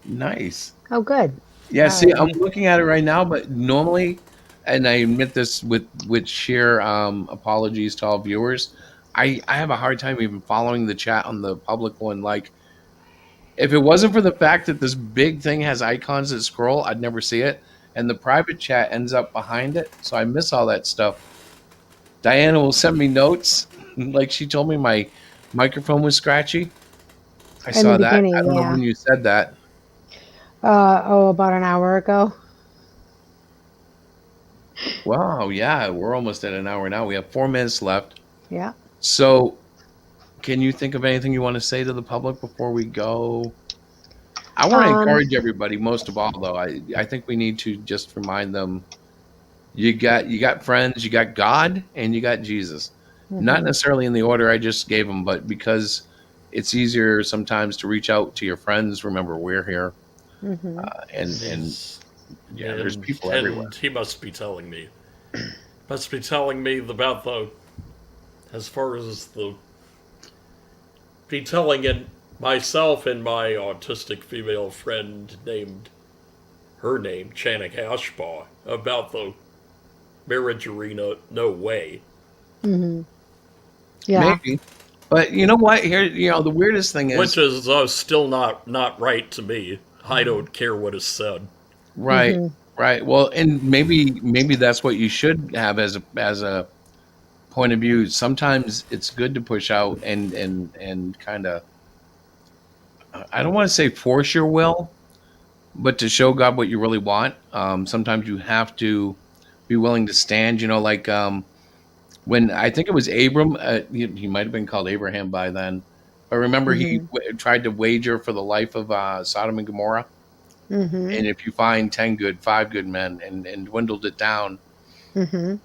Nice. Oh, good. Yeah, All see, right. I'm looking at it right now, but normally, and I admit this with sheer apologies to all viewers, I have a hard time even following the chat on the public one. Like, if it wasn't for the fact that this big thing has icons that scroll, I'd never see it, and the private chat ends up behind it, so I miss all that stuff. Diana will send me notes. Like she told me my microphone was scratchy. I In saw the that. I beginning, don't know yeah. when you said that. About an hour ago. Wow, yeah, we're almost at an hour now. We have 4 minutes left. Yeah. So, can you think of anything you want to say to the public before we go? I want to Um, encourage everybody, most of all, though. I think we need to just remind them you got friends, you got God, and you got Jesus. Not mhm, necessarily in the order I just gave them, but because it's easier sometimes to reach out to your friends. Remember, we're here, mhm. and He's, yeah, there's and people everywhere. he must be telling me about the as far as the be telling it myself and my autistic female friend named her name Chanik Ashbaugh about the marriage arena. No way. Mhm. Yeah. Maybe, but you know what? Here, the weirdest thing Which is, is still not right to me. I don't care what is said. right, Mhm. right. Well, and maybe that's what you should have as a point of view. Sometimes it's good to push out and kind of, I don't want to say force your will, but to show God what you really want. Sometimes you have to be willing to stand. Like when I think it was Abram, he might have been called Abraham by then, but remember he Mhm. tried to wager for the life of Sodom and Gomorrah. Mhm. And if you find 10 good, 5 good men, and dwindled it down, Mhm.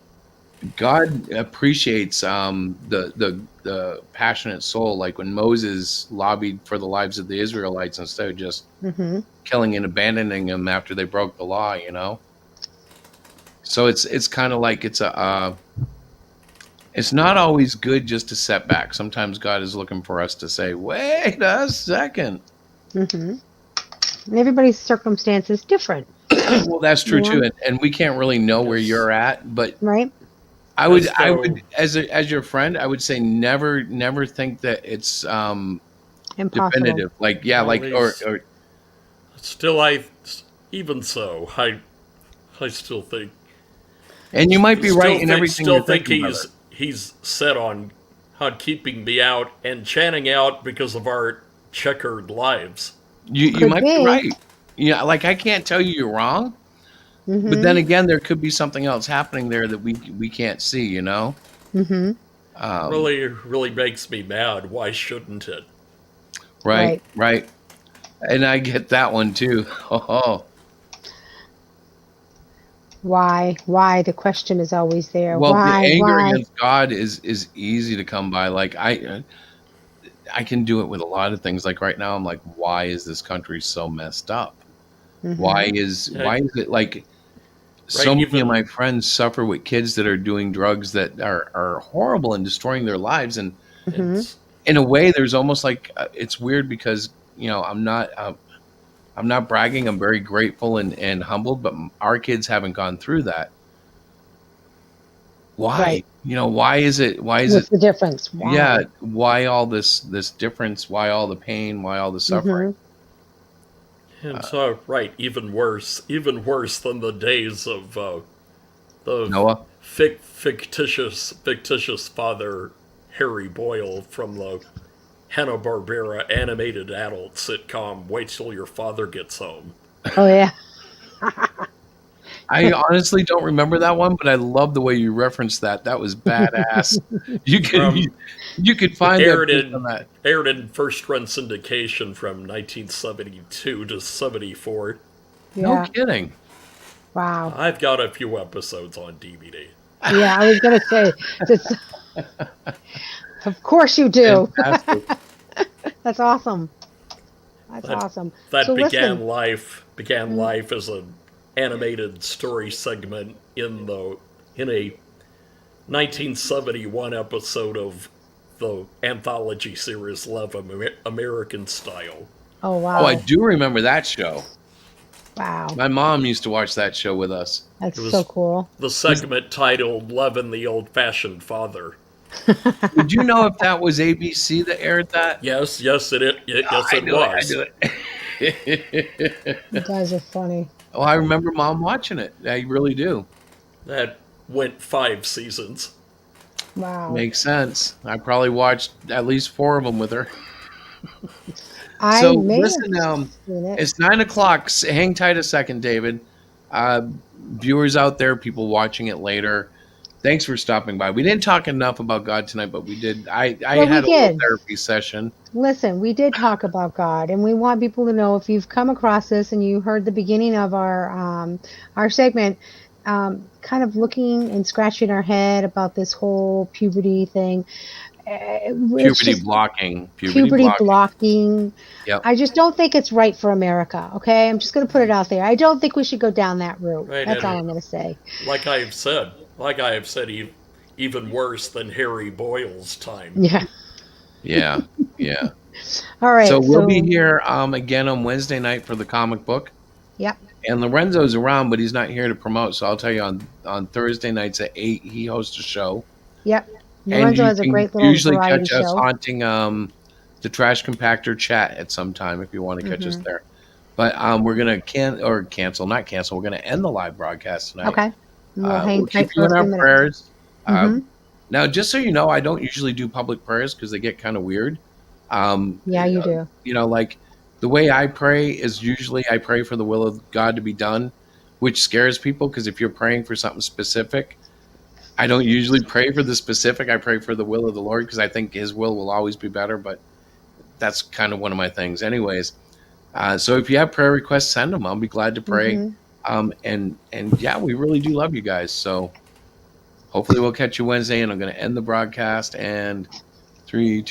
God appreciates the passionate soul. Like when Moses lobbied for the lives of the Israelites instead of just Mhm. killing and abandoning them after they broke the law. So it's kind of like it's not always good just to set back. Sometimes God is looking for us to say, wait a second. Mhm. And everybody's circumstance is different, Well, that's you true too, know, and we can't really know where Yes. you're at, but right? As I though would, as your friend, I would say never think that it's Impossible. definitive. Like, yeah, well, like, he's or still even so I still think and you might be right in everything still you're think thinking, brother. he's set on keeping me out and chanting out because of our checkered lives. You Could might be be. right. Yeah, like I can't tell you you're wrong, but then Mhm. again, there could be something else happening there that we can't see. Mhm. Um, Really makes me mad. Why shouldn't it? right, Right. right, and I get that one too. Oh, Why? Why? The question is always there. well, the Why? anger Why? against God is easy to come by. Like I can do it with a lot of things. Like right now, I'm like, why is this country so messed up? Why Mhm. is I, why is it like so right, many of my even friends suffer with kids that are doing drugs that are horrible and destroying their lives? And Mhm. it's in a way, there's almost like it's weird because I'm not bragging. I'm very grateful and humbled, but our kids haven't gone through that. Why? Right. Why is it? Why is it? What's the difference? Yeah. Why? Why all this difference? Why all the pain? Why all the suffering? Mhm. and right, even worse than the days of the Noah. fictitious father Harry Boyle from the Hanna-Barbera animated adult sitcom Wait Till Your Father Gets Home. Oh yeah. I honestly don't remember that one, but I love the way you referenced that. That was badass. You could From you could find that aired based on in that. aired in first run syndication from 1972 to 74. No Yeah. kidding. Wow. I've got a few episodes on DVD. Yeah, I was gonna say, that's, of course you do. Fantastic. That's awesome. That's That awesome. that So listen. began Mm, life as an animated story segment in a 1971 episode of the anthology series Love American Style. Oh Oh, I wow. do remember that show. Wow. My mom used to watch that show with us. That's It so was cool. the Was segment titled Lovin' the Old Fashioned Father. Would you know if that was ABC that aired that? Yes, I it knew it. I was. knew it. You guys are funny. Oh, I remember mom watching it. I really do. That went 5 seasons. Wow. Makes sense. I probably watched at least 4 of them with her. I So may have listen, seen it. it's 9 o'clock. Hang tight a second, David. Viewers out there, people watching it later, thanks for stopping by. We didn't talk enough about God tonight, but we did. I Well, we had a little did. therapy session. Listen, we did talk about God, and we want people to know if you've come across this and you heard the beginning of our segment, kind of looking and scratching our head about this whole puberty thing. It's Puberty just blocking. puberty blocking. Yep. I just don't think it's right for America. Okay, I'm just going to put it out there. I don't think we should go down that route. Right, That's and all I'm going to say. like I have said, even worse than Harry Boyle's time. Yeah. Yeah. Yeah. All right. So we'll be here again on Wednesday night for the comic book. Yep. And Lorenzo's around, but he's not here to promote. So I'll tell you on Thursday nights at 8, he hosts a show. Yep. And Lorenzo you has a can great little usually variety catch us show. haunting the Trash Compactor chat at some time if you want to catch us there. But we're gonna not cancel. We're gonna end the live broadcast tonight. Okay. We'll hang We'll tight keep you for in a our few minutes. prayers. Mhm. Now, just so you know, I don't usually do public prayers because they get kind of weird. Yeah, you do. You know, like the way I pray is usually I pray for the will of God to be done, which scares people because if you're praying for something specific, I don't usually pray for the specific. I pray for the will of the Lord because I think His will always be better. But that's kind of one of my things, anyways. So if you have prayer requests, send them. I'll be glad to pray. Mhm. And yeah, we really do love you guys. So hopefully we'll catch you Wednesday, and I'm going to end the broadcast. And 3, 2.